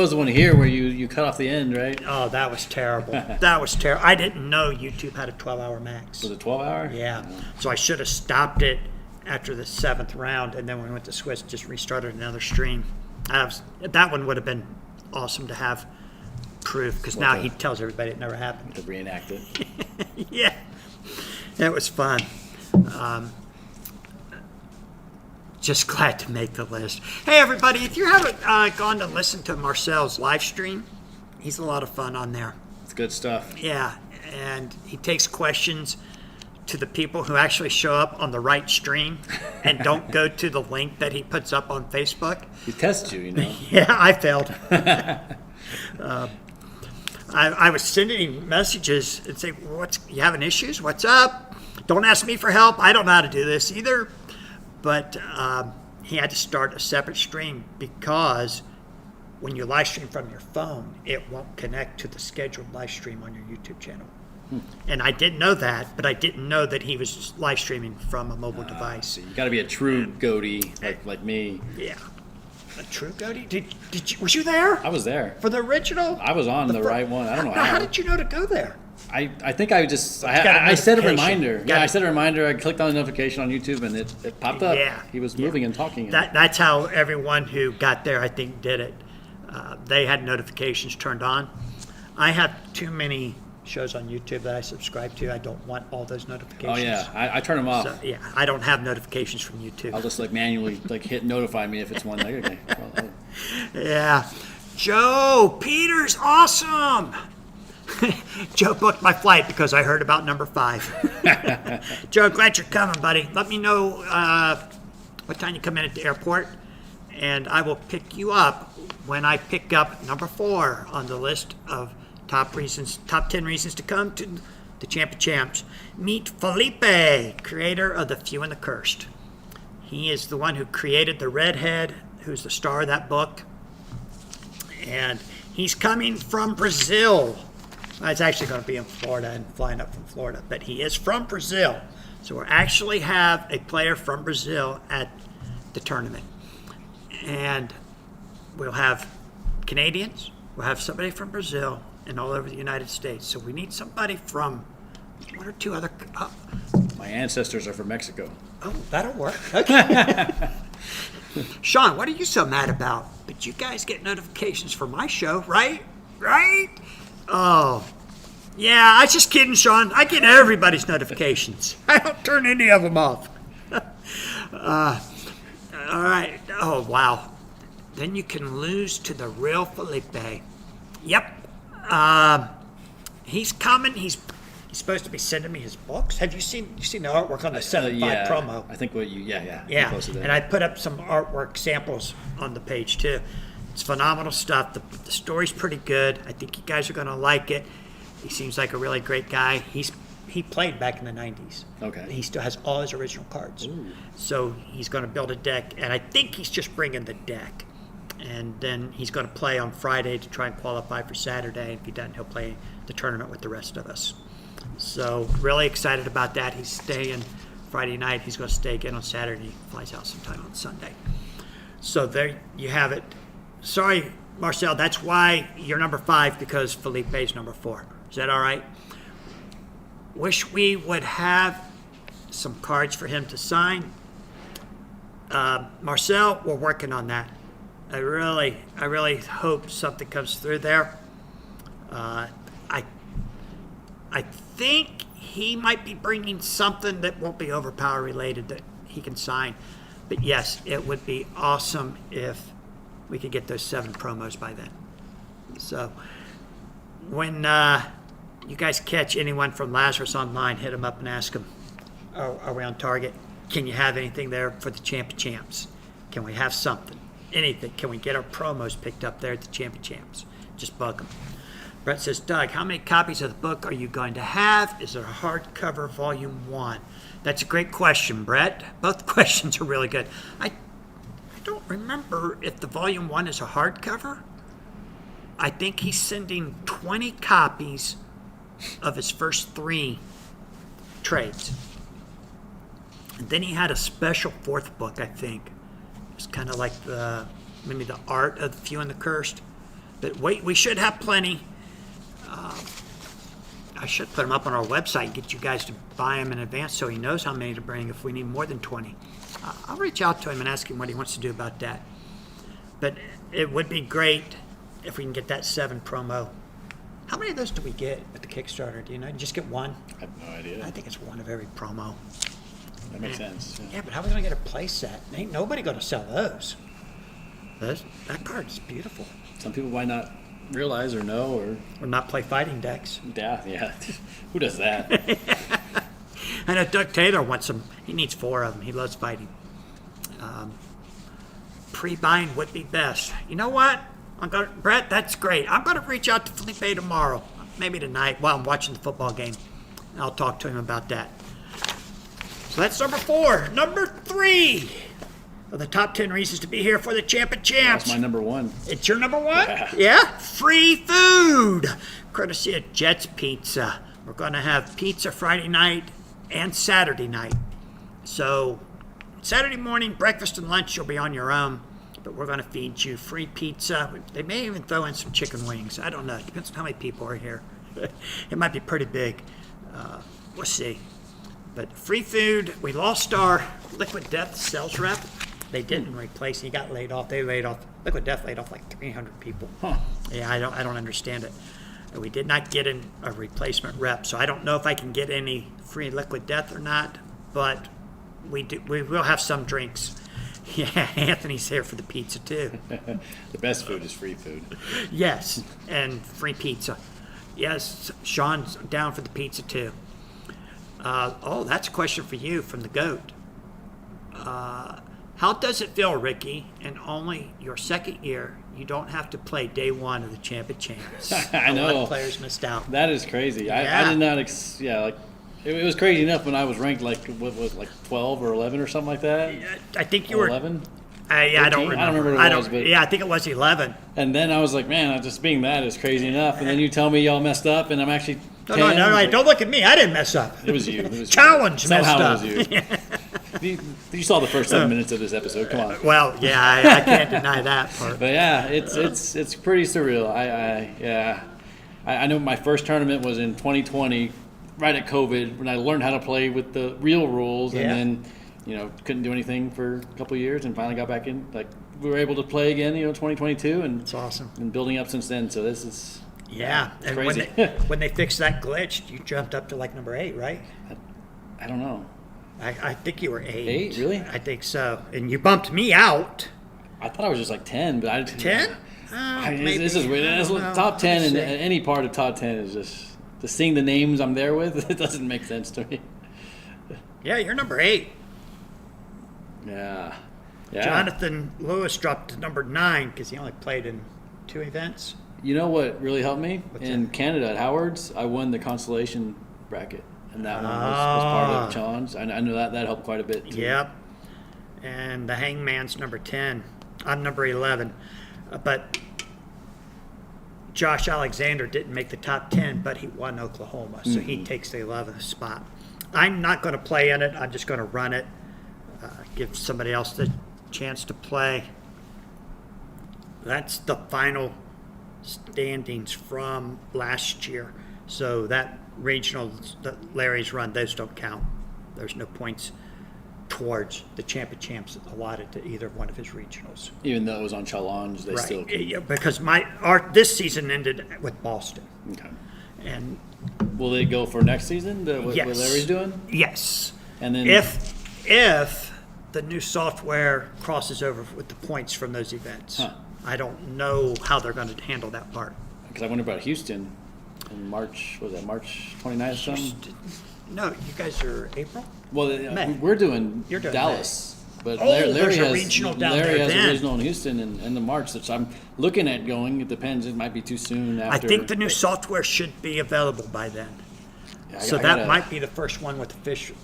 Speaker 2: the one here where you cut off the end, right?
Speaker 1: Oh, that was terrible. That was terrible. I didn't know YouTube had a 12-hour max.
Speaker 2: Was it 12-hour?
Speaker 1: Yeah. So I should have stopped it after the 7th round, and then when we went to Swiss, just restarted another stream. That one would have been awesome to have proof because now he tells everybody it never happened.
Speaker 2: To reenact it.
Speaker 1: Yeah. It was fun. Just glad to make the list. Hey, everybody, if you haven't gone to listen to Marcel's live stream, he's a lot of fun on there.
Speaker 2: It's good stuff.
Speaker 1: Yeah, and he takes questions to the people who actually show up on the right stream and don't go to the link that he puts up on Facebook.
Speaker 2: He tests you,
Speaker 1: Yeah, I failed. I was sending him messages and say, you having issues? What's up? Don't ask me for help. I don't know how to do this either. But he had to start a separate stream because when you live stream from your phone, it won't connect to the scheduled live stream on your YouTube channel. And I didn't know that, but I didn't know that he was live streaming from a mobile device.
Speaker 2: So you got to be a true goatee like me.
Speaker 1: Yeah. A true goatee? Did you, was you there?
Speaker 2: I was there.
Speaker 1: For the original?
Speaker 2: I was on the right one. I don't know
Speaker 1: How did you know to go there?
Speaker 2: I think I just I set a reminder. Yeah, I set a reminder. I clicked on the notification on YouTube and it popped up.
Speaker 1: Yeah.
Speaker 2: He was moving and talking.
Speaker 1: That's how everyone who got there, I think, did it. They had notifications turned on. I have too many shows on YouTube that I subscribe to. I don't want all those notifications.
Speaker 2: Oh yeah, I turn them off.
Speaker 1: So, yeah, I don't have notifications from YouTube.
Speaker 2: I'll just manually hit notify me if it's one. Okay.
Speaker 1: Yeah, Joe Peters, awesome. Joe booked my flight because I heard about number 5. Joe, glad you're coming, buddy. Let me know what time you come in at the airport, and I will pick you up when I pick up number 4 on the list of top 10 reasons to come to the Champ of Champs. Meet Felipe, creator of The Few and the Cursed. He is the one who created The Redhead, who's the star of that book. And he's coming from Brazil. It's actually going to be in Florida and flying up from Florida, but he is from Brazil. So we'll actually have a player from Brazil at the tournament. And we'll have Canadians, we'll have somebody from Brazil, and all over the United States. So we need somebody from 1 or 2 other...
Speaker 2: My ancestors are from Mexico.
Speaker 1: Oh, that'll work. Okay. Sean, what are you so mad about? But you guys get notifications for my show, right? Right? Oh, yeah, I was just kidding, Sean. I get everybody's notifications. I don't turn any of them off. All right. Oh, wow. Then you can lose to the real Felipe. Yep. He's coming. He's supposed to be sending me his books. Have you seen the artwork on the 7.5 promo?
Speaker 2: I think you posted that.
Speaker 1: And I put up some artwork samples on the page too. It's phenomenal stuff. The story's pretty good. I think you guys are going to like it. He seems like a really great guy. He played back in the 90s.
Speaker 2: Okay.
Speaker 1: He still has all his original cards.
Speaker 2: Ooh.
Speaker 1: So he's going to build a deck, and I think he's just bringing the deck. And then he's going to play on Friday to try and qualify for Saturday. If he doesn't, he'll play the tournament with the rest of us. So really excited about that. He's staying Friday night. He's going to stay again on Saturday. Flies out sometime on Sunday. So there you have it. Sorry, Marcel, that's why you're number 5, because Felipe's number 4. Is that all right? Wish we would have some cards for him to sign. Marcel, we're working on that. I really hope something comes through there. I think he might be bringing something that won't be overpower related that he can sign. But yes, it would be awesome if we could get those 7 promos by then. So when you guys catch anyone from Lazarus online, hit them up and ask them, are we on target? Can you have anything there for the Champ of Champs? Can we have something? Anything? Can we get our promos picked up there at the Champ of Champs? Just bug them. Brett says, Doug, how many copies of the book are you going to have? Is it a hardcover volume 1? That's a great question, Brett. Both questions are really good. I don't remember if the volume 1 is a hardcover. I think he's sending 20 copies of his first 3 trades. And then he had a special 4th book, I think. It's kind of like maybe the art of the Few and the Cursed. But wait, we should have plenty. I should put them up on our website, get you guys to buy them in advance so he knows how many to bring if we need more than 20. I'll reach out to him and ask him what he wants to do about that. But it would be great if we can get that 7 promo. How many of those do we get at the Kickstarter? Do you know? You just get 1?
Speaker 2: I have no idea.
Speaker 1: I think it's 1 of every promo.
Speaker 2: That makes sense.
Speaker 1: Yeah, but how are we going to get a play set? Ain't nobody going to sell those. That card is beautiful.
Speaker 2: Some people might not realize or know
Speaker 1: Or not play fighting decks.
Speaker 2: yeah. Who does that?
Speaker 1: I know Doug Taylor wants them. He needs 4 of them. He loves fighting. Pre-buying would be best. You know what? Brett, that's great. I'm going to reach out to Felipe tomorrow, maybe tonight while I'm watching the football game. I'll talk to him about that. So that's number 4. Number 3 of the top 10 reasons to be here for the Champ of Champs.
Speaker 2: That's my number 1.
Speaker 1: It's your number 1?
Speaker 2: Yeah.
Speaker 1: Free food, courtesy of Jets Pizza. We're going to have pizza Friday night and Saturday night. So Saturday morning, breakfast and lunch, you'll be on your own. But we're going to feed you free pizza. They may even throw in some chicken wings. I don't know. It depends on how many people are here. It might be pretty big. We'll see. But free food. We lost our Liquid Death sales rep. They didn't replace. He got laid off. Liquid Death laid off like 300 people.
Speaker 2: Huh.
Speaker 1: Yeah, I don't understand it. We did not get a replacement rep, so I don't know if I can get any free Liquid Death or not. But we will have some drinks. Yeah, Anthony's here for the pizza too.
Speaker 2: The best food is free food.
Speaker 1: Yes, and free pizza. Yes, Sean's down for the pizza too. That's a question for you from the GOAT. How does it feel, Ricky, in only your second year, you don't have to play day 1 of the Champ of Champs?
Speaker 2: I know.
Speaker 1: A lot of players missed out.
Speaker 2: That is crazy.
Speaker 1: Yeah.
Speaker 2: I did not. It was crazy enough when I was ranked like 12 or 11 or something like that.
Speaker 1: I think you were
Speaker 2: 11.
Speaker 1: I don't remember.
Speaker 2: I don't remember what it was, but
Speaker 1: I think it was 11.
Speaker 2: And then I was like, man, just being that is crazy enough. And then you tell me y'all messed up, and I'm actually 10.
Speaker 1: No, don't look at me. I didn't mess up.
Speaker 2: It was you. It was
Speaker 1: Challenge
Speaker 2: you.
Speaker 1: messed
Speaker 2: Somehow
Speaker 1: up.
Speaker 2: It was you. You saw the first 7 minutes of this episode. Come on.
Speaker 1: Well, yeah, I can't deny that part.
Speaker 2: But yeah, it's pretty surreal. I know my first tournament was in 2020, right at COVID, when I learned how to play with the real rules,
Speaker 1: Yeah.
Speaker 2: and then couldn't do anything for a couple of years, and finally got back in. Like we were able to play again, 2022, and
Speaker 1: It's awesome.
Speaker 2: and building up since then. So this is
Speaker 1: Yeah,
Speaker 2: it's
Speaker 1: and
Speaker 2: crazy.
Speaker 1: when they fixed that glitch, you jumped up to like number 8, right?
Speaker 2: I don't know.
Speaker 1: I think you were 8.
Speaker 2: 8, really?
Speaker 1: I think so. And you bumped me out.
Speaker 2: I thought I was just like 10, but I
Speaker 1: 10?
Speaker 2: This is weird. Top 10 and any part of top 10 is just seeing the names I'm there with. It doesn't make sense to me.
Speaker 1: Yeah, you're number 8.
Speaker 2: Yeah.
Speaker 1: Jonathan Lewis dropped to number 9 because he only played in 2 events.
Speaker 2: You know what really helped me?
Speaker 1: What's
Speaker 2: in
Speaker 1: that?
Speaker 2: Canada at Howard's, I won the consolation bracket, and that one was part of Sean's. I know that helped quite a bit too.
Speaker 1: Yep. And the Hangman's number 10. I'm number 11. But Josh Alexander didn't make the top 10, but he won Oklahoma, so he takes the 11th spot. I'm not going to play in it. I'm just going to run it, give somebody else the chance to play. That's the final standings from last year. So that regional that Larry's run, those don't count. There's no points towards the champion champs allotted to either one of his regionals.
Speaker 2: Even though it was on challenge, they still
Speaker 1: Right,
Speaker 2: can.
Speaker 1: yeah, because this season ended with Boston,
Speaker 2: Okay.
Speaker 1: and
Speaker 2: Will they go for next season? What
Speaker 1: yes,
Speaker 2: Larry's doing?
Speaker 1: yes.
Speaker 2: And then
Speaker 1: If the new software crosses over with the points from those events,
Speaker 2: Huh.
Speaker 1: I don't know how they're going to handle that part.
Speaker 2: because I wonder about Houston in March. Was that March 29th or something?
Speaker 1: No, you guys are April.
Speaker 2: Well,
Speaker 1: May.
Speaker 2: we're doing
Speaker 1: You're doing
Speaker 2: Dallas. But
Speaker 1: Oh,
Speaker 2: Larry
Speaker 1: there's a
Speaker 2: has
Speaker 1: regional down
Speaker 2: Larry
Speaker 1: there
Speaker 2: has
Speaker 1: then.
Speaker 2: a regional in Houston in the March, which I'm looking at going. It depends. It might be too soon
Speaker 1: I
Speaker 2: after.
Speaker 1: think the new software should be available by then.
Speaker 2: Yeah,
Speaker 1: So
Speaker 2: I
Speaker 1: that
Speaker 2: gotta-
Speaker 1: might be the first one with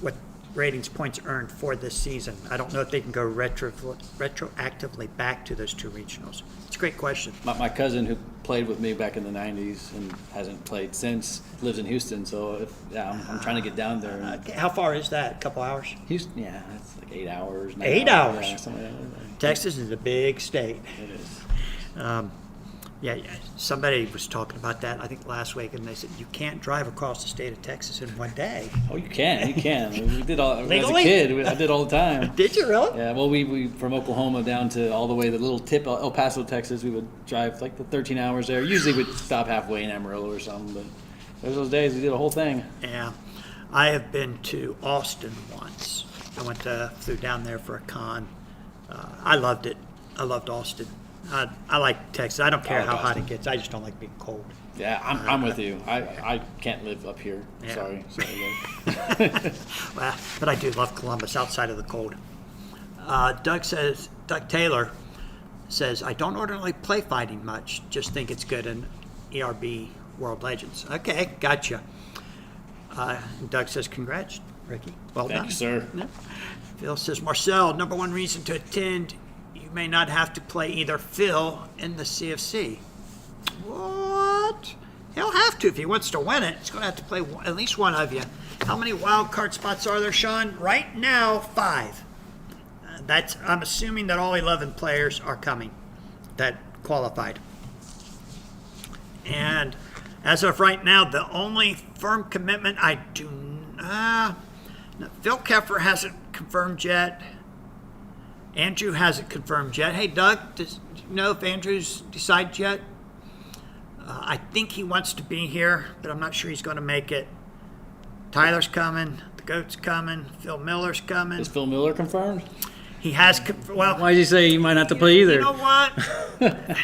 Speaker 1: with ratings points earned for this season. I don't know if they can go retroactively back to those two regionals. It's a great question.
Speaker 2: My cousin who played with me back in the 90s and hasn't played since lives in Houston. So I'm trying to get down there. And
Speaker 1: Okay, how far is that? A couple hours?
Speaker 2: Houston, yeah, it's like 8 hours.
Speaker 1: 8 hours?
Speaker 2: Yeah, something like that.
Speaker 1: Texas is a big state.
Speaker 2: It is.
Speaker 1: Yeah, somebody was talking about that, I think last week, and they said you can't drive across the state of Texas in one day.
Speaker 2: Oh, you can. You can. We did all as a
Speaker 1: Legally?
Speaker 2: kid. I did all the time.
Speaker 1: Did you really?
Speaker 2: Yeah, well, we from Oklahoma down to all the way the little tip El Paso, Texas. We would drive like the 13 hours there. Usually we'd stop halfway in Amarillo or something, but there's those days we did a whole thing.
Speaker 1: Yeah. I have been to Austin once. I flew down there for a con. I loved it. I loved Austin. I like Texas. I don't care
Speaker 2: like
Speaker 1: how hot
Speaker 2: Austin.
Speaker 1: it gets. I just don't like being cold.
Speaker 2: Yeah, I'm with you. I can't live up here.
Speaker 1: Yeah.
Speaker 2: Sorry guys.
Speaker 1: Well, but I do love Columbus outside of the cold. Doug Taylor says, I don't ordinarily play fighting much, just think it's good in ERB World Legends. Okay, gotcha. Doug says, congrats, Ricky. Well
Speaker 2: Thank
Speaker 1: done.
Speaker 2: you, sir.
Speaker 1: Yeah. Phil says, Marcel, number one reason to attend, you may not have to play either Phil in the CFC. What? He'll have to if he wants to win it. He's going to have to play at least one of you. How many wild card spots are there, Sean? Right now, 5. I'm assuming that all 11 players are coming that qualified. And as of right now, the only firm commitment I do Phil Keffer hasn't confirmed yet. Andrew hasn't confirmed yet. Hey, Doug, do you know if Andrew's decided yet? I think he wants to be here, but I'm not sure he's going to make it. Tyler's coming. The GOAT's coming. Phil Miller's coming.
Speaker 2: Is Phil Miller confirmed?
Speaker 1: He has, well,
Speaker 2: Why did you say you might not have to play either?
Speaker 1: you know what?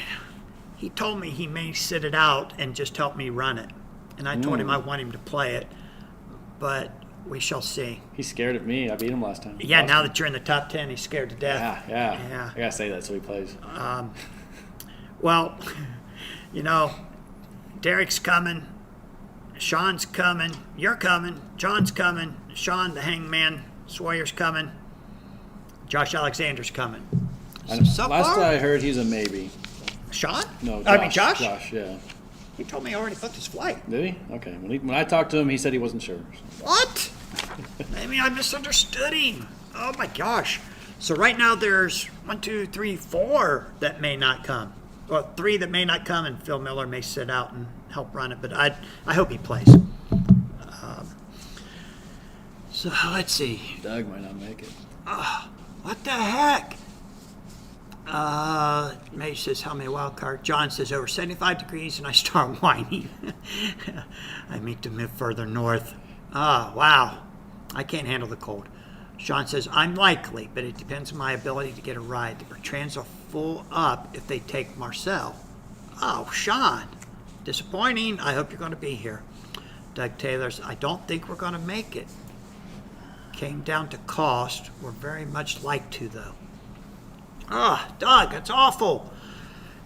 Speaker 1: He told me he may sit it out and just help me run it. And I told him I want him to play it, but we shall see.
Speaker 2: He's scared of me. I beat him last time.
Speaker 1: Yeah, now that you're in the top 10, he's scared to death.
Speaker 2: Yeah. I gotta say that so he plays.
Speaker 1: Well, you know, Derek's coming, Sean's coming, you're coming, John's coming, Sean the Hangman Sawyer's coming, Josh Alexander's coming. So
Speaker 2: Last
Speaker 1: far,
Speaker 2: I heard, he's a maybe.
Speaker 1: Sean?
Speaker 2: No, Josh.
Speaker 1: I mean Josh?
Speaker 2: Josh, yeah.
Speaker 1: He told me he already booked his flight.
Speaker 2: Did he? Okay. When I talked to him, he said he wasn't sure.
Speaker 1: What? Maybe I misunderstood him. Oh my gosh. So right now there's 1, 2, 3, 4 that may not come. Well, 3 that may not come, and Phil Miller may sit out and help run it. But I hope he plays. So let's see.
Speaker 2: Doug might not make it.
Speaker 1: What the heck? May says, how many wild card? John says, over 75 degrees, and I start whining. I need to move further north. Wow. I can't handle the cold. Sean says, I'm likely, but it depends on my ability to get a ride. The Bertrands are full up if they take Marcel. Oh, Sean. Disappointing. I hope you're going to be here. Doug Taylor's, I don't think we're going to make it. Came down to cost. We're very much like to, though. Doug, that's awful.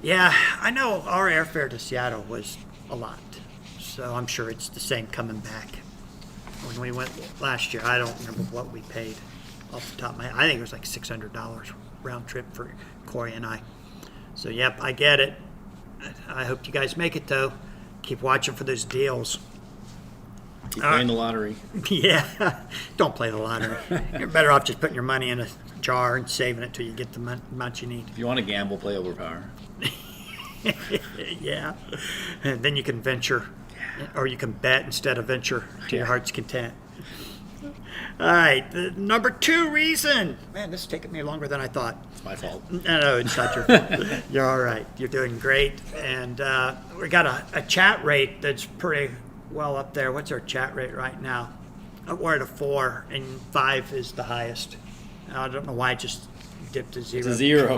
Speaker 1: Yeah, I know our airfare to Seattle was a lot, so I'm sure it's the same coming back. When we went last year, I don't remember what we paid off the top of my head. I think it was like $600 round trip for Corey and I. So, yep, I get it. I hope you guys make it, though. Keep watching for those deals.
Speaker 2: Keep playing the lottery.
Speaker 1: Yeah, don't play the lottery. You're better off just putting your money in a jar and saving it till you get the amount you need.
Speaker 2: If you want to gamble, play Overpower.
Speaker 1: Yeah, and then you can venture, or you can bet instead of venture to your heart's content. right, the number 2 reason. Man, this is taking me longer than I thought.
Speaker 2: It's my fault.
Speaker 1: No, it's not your fault. You're all right. You're doing great. And we got a chat rate that's pretty well up there. What's our chat rate right now? We're at a 4, and 5 is the highest. I don't know why it just dipped to 0.
Speaker 2: It's a 0.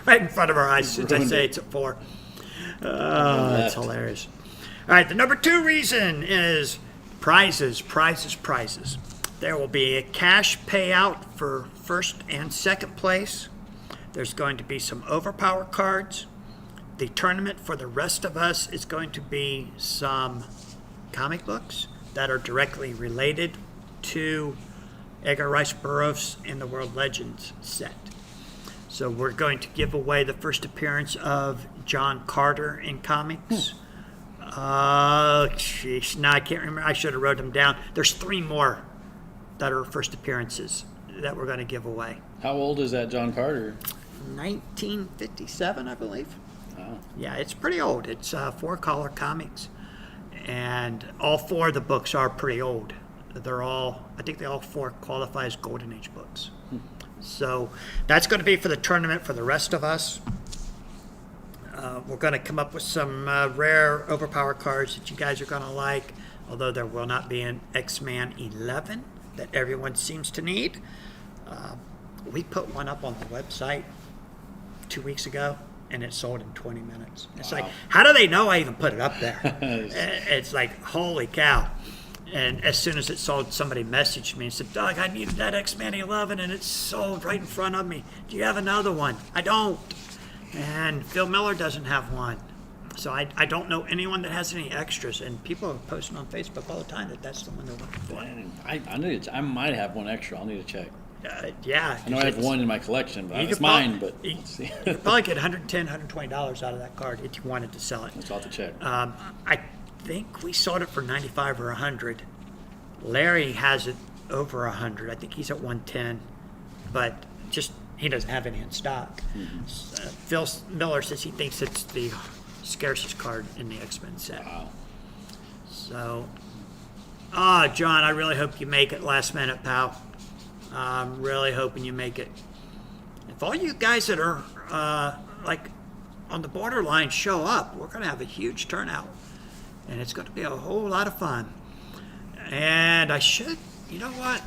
Speaker 1: Right in front of our eyes since I
Speaker 2: Ruined
Speaker 1: say
Speaker 2: it.
Speaker 1: it's at 4. Oh, that's hilarious. All right, the number 2 reason is prizes. There will be a cash payout for first and second place. There's going to be some overpower cards. The tournament for the rest of us is going to be some comic books that are directly related to Edgar Rice Burroughs in the World Legends set. So we're going to give away the first appearance of John Carter in comics. Jeez, no, I can't remember. I should have wrote them down. There's 3 more that are first appearances that we're going to give away.
Speaker 2: How old is that John Carter?
Speaker 1: 1957, I believe.
Speaker 2: Oh.
Speaker 1: Yeah, it's pretty old. It's 4-color comics, and all 4 of the books are pretty old. I think they all 4 qualify as Golden Age books. So that's going to be for the tournament for the rest of us. We're going to come up with some rare overpower cards that you guys are going to like, although there will not be an X-Man 11 that everyone seems to need. We put one up on the website 2 weeks ago, and it sold in 20 minutes. It's like, how do they know I even put it up there? It's like, holy cow. And as soon as it sold, somebody messaged me and said, Doug, I needed that X-Men 11, and it's sold right in front of me. Do you have another one? I don't. And Phil Miller doesn't have one. So I don't know anyone that has any extras. And people are posting on Facebook all the time that that's the one they're looking for.
Speaker 2: I might have one extra. I'll need to check.
Speaker 1: Yeah.
Speaker 2: I know I have one in my collection, but
Speaker 1: You
Speaker 2: it's
Speaker 1: could
Speaker 2: mine.
Speaker 1: prob-
Speaker 2: But
Speaker 1: you
Speaker 2: let's see.
Speaker 1: could probably get $110, $120 out of that card if you wanted to sell it.
Speaker 2: Let's have to check.
Speaker 1: I think we sold it for 95 or 100. Larry has it over 100. I think he's at 110, but just he doesn't have any in stock. Phil Miller says he thinks it's the scarcest card in the X-Men set.
Speaker 2: Wow.
Speaker 1: So, John, I really hope you make it last minute, pal. I'm really hoping you make it. If all you guys that are like on the borderline show up, we're going to have a huge turnout, and it's going to be a whole lot of fun. And I should, you know what?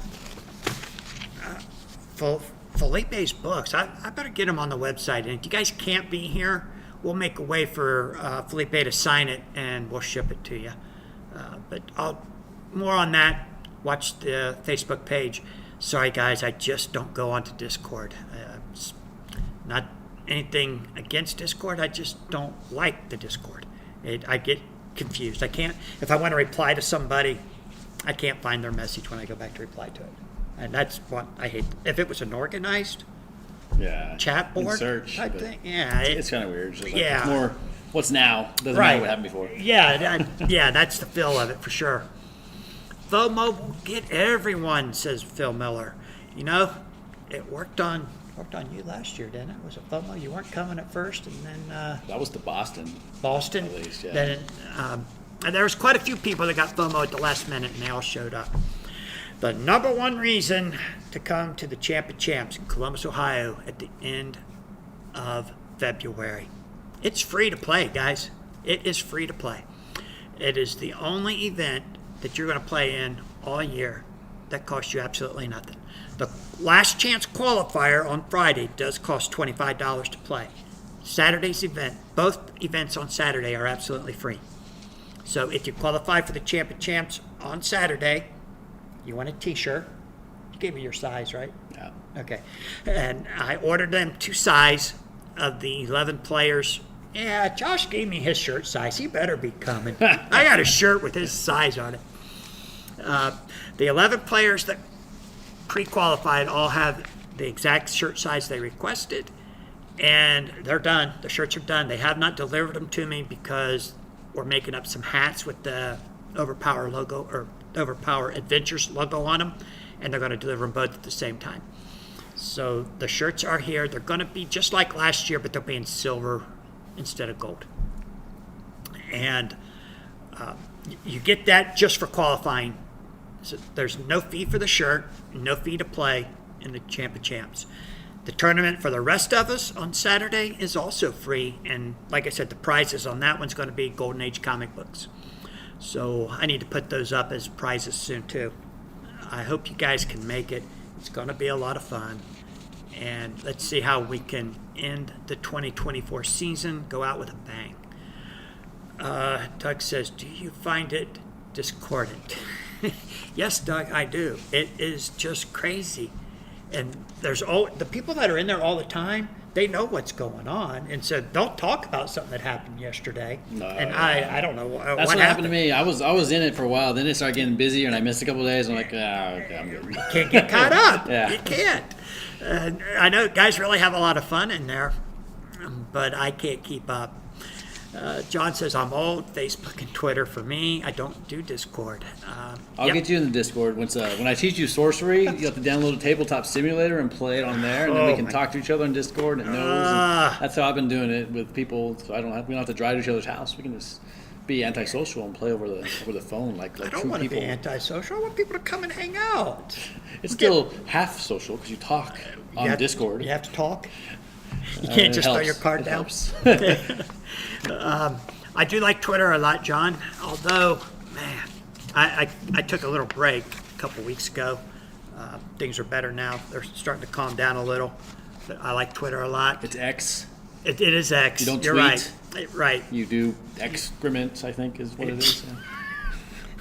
Speaker 1: Felipe's books, I better get them on the website. And if you guys can't be here, we'll make a way for Felipe to sign it, and we'll ship it to you. But more on that, watch the Facebook page. Sorry, guys, I just don't go onto Discord. It's not anything against Discord. I just don't like the Discord. I get confused. I can't, if I want to reply to somebody, I can't find their message when I go back to reply to it. And that's what I hate. If it was an organized chat board
Speaker 2: And search,
Speaker 1: type
Speaker 2: but
Speaker 1: thing,
Speaker 2: it's kind of weird. It's just like,
Speaker 1: Yeah.
Speaker 2: it's more what's now. Doesn't matter what happened before.
Speaker 1: Yeah, that's the feel of it for sure. FOMO will get everyone, says Phil Miller. You know, it worked on you last year, didn't it? Was it FOMO? You weren't coming at first, and then
Speaker 2: That was the Boston.
Speaker 1: Boston.
Speaker 2: At least, yeah.
Speaker 1: Then, and there was quite a few people that got FOMO at the last minute, and they all showed up. The number one reason to come to the Champ of Champs in Columbus, Ohio at the end of February. It's free to play, guys. It is free to play. It is the only event that you're going to play in all year that costs you absolutely nothing. The last chance qualifier on Friday does cost $25 to play. Saturday's event, both events on Saturday are absolutely free. So if you qualify for the Champ of Champs on Saturday, you want a t-shirt. You gave me your size, right?
Speaker 2: Yeah.
Speaker 1: Okay. And I ordered them 2 size of the 11 players. Yeah, Josh gave me his shirt size. He better be coming. I got a shirt with his size on it. The 11 players that pre-qualified all have the exact shirt size they requested, and they're done. The shirts are done. They have not delivered them to me because we're making up some hats with the Overpower logo or Overpower Adventures logo on them, and they're going to deliver them both at the same time. So the shirts are here. They're going to be just like last year, but they'll be in silver instead of gold. And you get that just for qualifying So there's no fee for the shirt, no fee to play in the Champ of Champs. The tournament for the rest of us on Saturday is also free, and like I said, the prizes on that one's going to be Golden Age comic books. So I need to put those up as prizes soon too. I hope you guys can make it. It's going to be a lot of fun, and let's see how we can end the 2024 season, go out with a bang. Doug says, do you find it discordant? Yes, Doug, I do. It is just crazy. And there's the people that are in there all the time, they know what's going on. And so don't talk about something that happened yesterday.
Speaker 2: No,
Speaker 1: and I don't know
Speaker 2: that's what happened to me. I was in it for a while. Then it started getting busier, and I missed a couple of days. I'm like, okay, I'm good.
Speaker 1: You can't get caught up.
Speaker 2: Yeah.
Speaker 1: You can't. I know guys really have a lot of fun in there, but I can't keep up. John says, I'm old. Facebook and Twitter for me. I don't do Discord.
Speaker 2: I'll get you in the Discord. When I teach you sorcery, you have to download a tabletop simulator and play it on there, and then we can talk to each other in Discord and knows. And that's how I've been doing it with people. So we don't have to drive to each other's house. We can just be antisocial and play over the phone like
Speaker 1: I don't
Speaker 2: true
Speaker 1: want to
Speaker 2: people.
Speaker 1: be antisocial. I want people to come and hang out.
Speaker 2: It's still half social because you talk on Discord.
Speaker 1: You have to talk. You can't just throw your card down. I do like Twitter a lot, John. Although, man, I took a little break a couple weeks ago. Things are better now. They're starting to calm down a little. But I like Twitter a lot.
Speaker 2: It's X.
Speaker 1: It is X.
Speaker 2: You don't
Speaker 1: You're
Speaker 2: tweet.
Speaker 1: Right.
Speaker 2: You do excrement, I think, is what it is.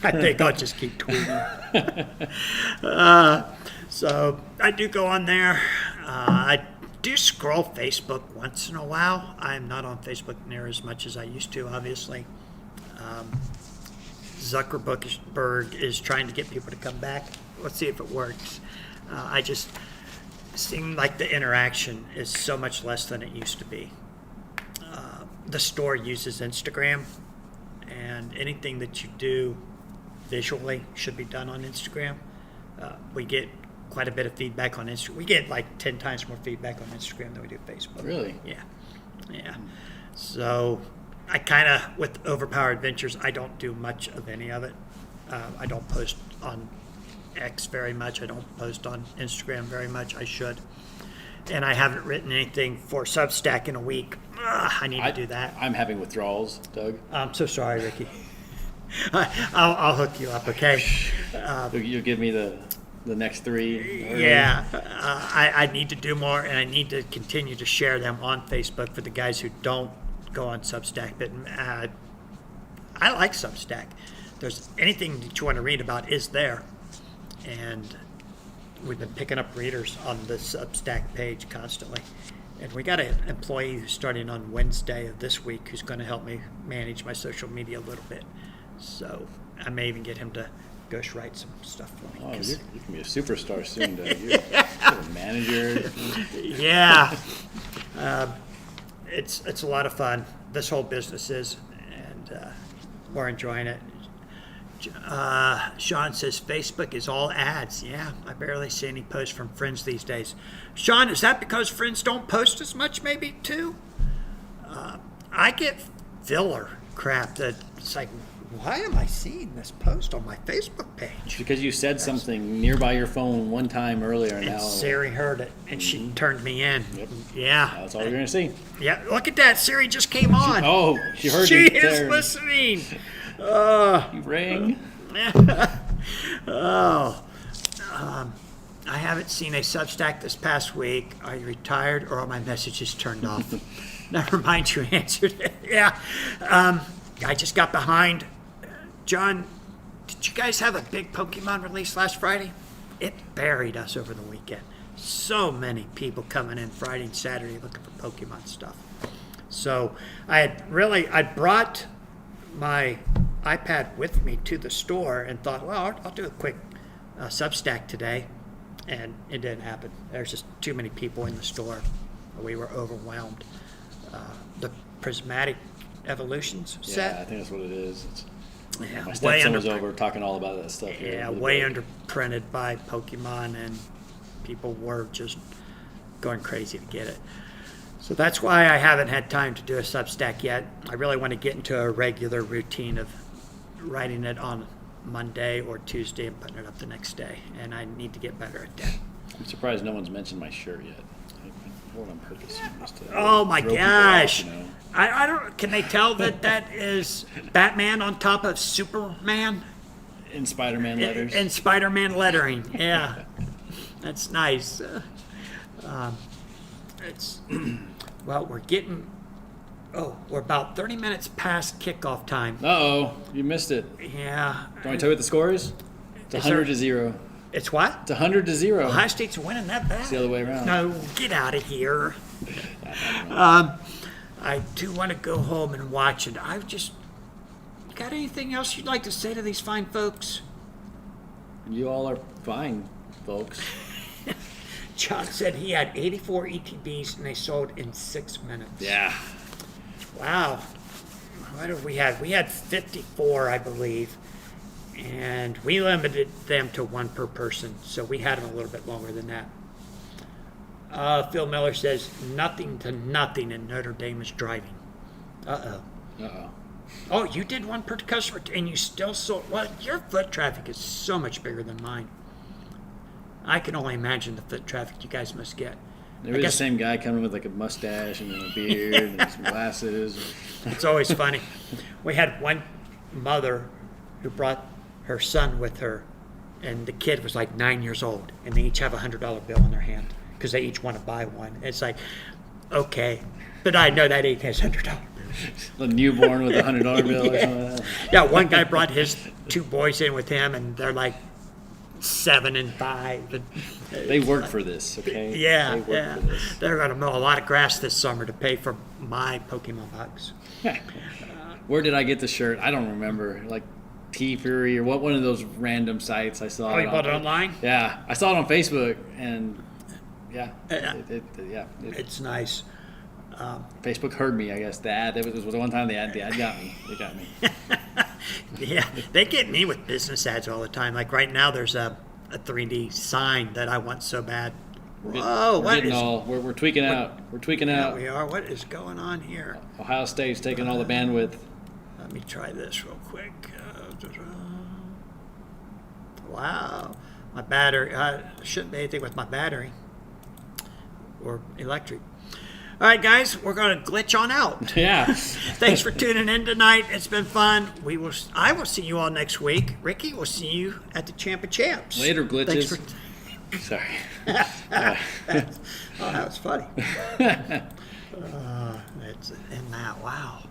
Speaker 1: I think I'll just keep tweeting. So I do go on there. I do scroll Facebook once in a while. I'm not on Facebook near as much as I used to, obviously. Zuckerberg is trying to get people to come back. Let's see if it works. I just seem like the interaction is so much less than it used to be. The store uses Instagram, and anything that you do visually should be done on Instagram. We get quite a bit of feedback on Instagram. We get like 10 times more feedback on Instagram than we do Facebook.
Speaker 2: Really?
Speaker 1: Yeah. So I kind of, with Overpower Adventures, I don't do much of any of it. I don't post on X very much. I don't post on Instagram very much. I should. And I haven't written anything for Substack in a week. I need to do that.
Speaker 2: I'm having withdrawals, Doug.
Speaker 1: I'm so sorry, Ricky. I'll hook you up, okay?
Speaker 2: You'll give me the next 3.
Speaker 1: Yeah, I need to do more, and I need to continue to share them on Facebook for the guys who don't go on Substack. But I like Substack. There's anything that you want to read about is there, and we've been picking up readers on the Substack page constantly. And we got an employee who's starting on Wednesday of this week who's going to help me manage my social media a little bit. So I may even get him to ghostwrite some stuff for me.
Speaker 2: Oh, you can be a superstar soon, Doug. You're a manager.
Speaker 1: Yeah. It's a lot of fun. This whole business is, and we're enjoying it. Sean says Facebook is all ads. Yeah, I barely see any posts from friends these days. Sean, is that because friends don't post as much maybe too? I get filler crap that it's like, why am I seeing this post on my Facebook page?
Speaker 2: Because you said something nearby your phone one time earlier, and
Speaker 1: And
Speaker 2: now
Speaker 1: Siri heard it, and she turned me in.
Speaker 2: Yep.
Speaker 1: Yeah.
Speaker 2: that's all you're going to see.
Speaker 1: Yeah, look at that. Siri just came on.
Speaker 2: Oh, she heard
Speaker 1: She
Speaker 2: you
Speaker 1: is
Speaker 2: there.
Speaker 1: listening.
Speaker 2: You rang.
Speaker 1: I haven't seen a Substack this past week. Are you retired or are my messages turned off? Never mind, you answered it. Yeah. I just got behind. John, did you guys have a big Pokemon release last Friday? It buried us over the weekend. So many people coming in Friday and Saturday looking for Pokemon stuff. So I brought my iPad with me to the store and thought, well, I'll do a quick Substack today. And it didn't happen. There's just too many people in the store. We were overwhelmed. The Prismatic Evolutions set.
Speaker 2: Yeah, I think that's what it is.
Speaker 1: Yeah,
Speaker 2: My
Speaker 1: way
Speaker 2: stepson was
Speaker 1: under,
Speaker 2: over talking all about that stuff here.
Speaker 1: yeah,
Speaker 2: with the
Speaker 1: way
Speaker 2: break.
Speaker 1: underprinted by Pokemon, and people were just going crazy to get it. So that's why I haven't had time to do a Substack yet. I really want to get into a regular routine of writing it on Monday or Tuesday and putting it up the next day. And I need to get better at that.
Speaker 2: I'm surprised no one's mentioned my shirt yet. I wore it on purpose. Just to
Speaker 1: Oh my
Speaker 2: throw people
Speaker 1: gosh!
Speaker 2: off, you know.
Speaker 1: I don't. Can they tell that is Batman on top of Superman
Speaker 2: In Spider-Man letters.
Speaker 1: in Spider-Man lettering? Yeah, that's nice. It's well, we're getting. Oh, we're about 30 minutes past kickoff time.
Speaker 2: Uh-oh, you missed it.
Speaker 1: Yeah.
Speaker 2: Do I tell you what the score is? It's
Speaker 1: Is
Speaker 2: 100 to 0.
Speaker 1: It's what?
Speaker 2: It's 100 to 0.
Speaker 1: Ohio State's winning that bad.
Speaker 2: It's the other way around.
Speaker 1: No, get out of here. I do want to go home and watch it. I've just. Got anything else you'd like to say to these fine folks?
Speaker 2: You all are fine, folks.
Speaker 1: John said he had 84 ETBs and they sold in 6 minutes.
Speaker 2: Yeah.
Speaker 1: Wow. What have we had? We had 54, I believe. And we limited them to one per person, so we had them a little bit longer than that. Phil Miller says, nothing to nothing, and Notre Dame is driving. Uh-oh.
Speaker 2: Uh-oh.
Speaker 1: Oh, you did one per customer, and you still sold. Well, your foot traffic is so much bigger than mine. I can only imagine the foot traffic you guys must get.
Speaker 2: There was the same guy coming with like a mustache and a beard and some glasses.
Speaker 1: It's always funny. We had one mother who brought her son with her, and the kid was like 9 years old, and they each have a $100 bill in their hand because they each want to buy one. It's like, okay, but I know that ain't his $100 bill.
Speaker 2: A newborn with a $100 bill or something like that.
Speaker 1: Yeah, one guy brought his two boys in with him, and they're like 7 and 5. And
Speaker 2: They work for this, okay?
Speaker 1: yeah,
Speaker 2: They work
Speaker 1: yeah.
Speaker 2: for this.
Speaker 1: They're going to mow a lot of grass this summer to pay for my Pokemon bucks.
Speaker 2: Where did I get the shirt? I don't remember. Like T Fury or what? One of those random sites I saw.
Speaker 1: Oh, you bought it online?
Speaker 2: Yeah, I saw it on Facebook, and yeah,
Speaker 1: Yeah.
Speaker 2: It's
Speaker 1: It's nice.
Speaker 2: Facebook heard me. I guess the ad. It was the one time the ad got me. It got me.
Speaker 1: Yeah, they get me with business ads all the time. Like right now, there's a 3D sign that I want so bad. Whoa,
Speaker 2: We're
Speaker 1: what
Speaker 2: getting
Speaker 1: is?
Speaker 2: we're tweaking out. We're tweaking
Speaker 1: Yeah,
Speaker 2: out.
Speaker 1: we are. What is going on here?
Speaker 2: Ohio State's taking all the bandwidth.
Speaker 1: Let me try this real quick. Wow, my battery. Shouldn't be anything with my battery or electric. All right, guys, we're going to glitch on out.
Speaker 2: Yeah.
Speaker 1: Thanks for tuning in tonight. It's been fun. I will see you all next week. Ricky, we'll see you at the Champ of Champs.
Speaker 2: Later, glitches.
Speaker 1: Thanks for.
Speaker 2: Sorry.
Speaker 1: Oh, that was funny. It's in that. Wow.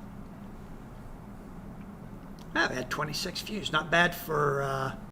Speaker 1: I've had 26 views. Not bad for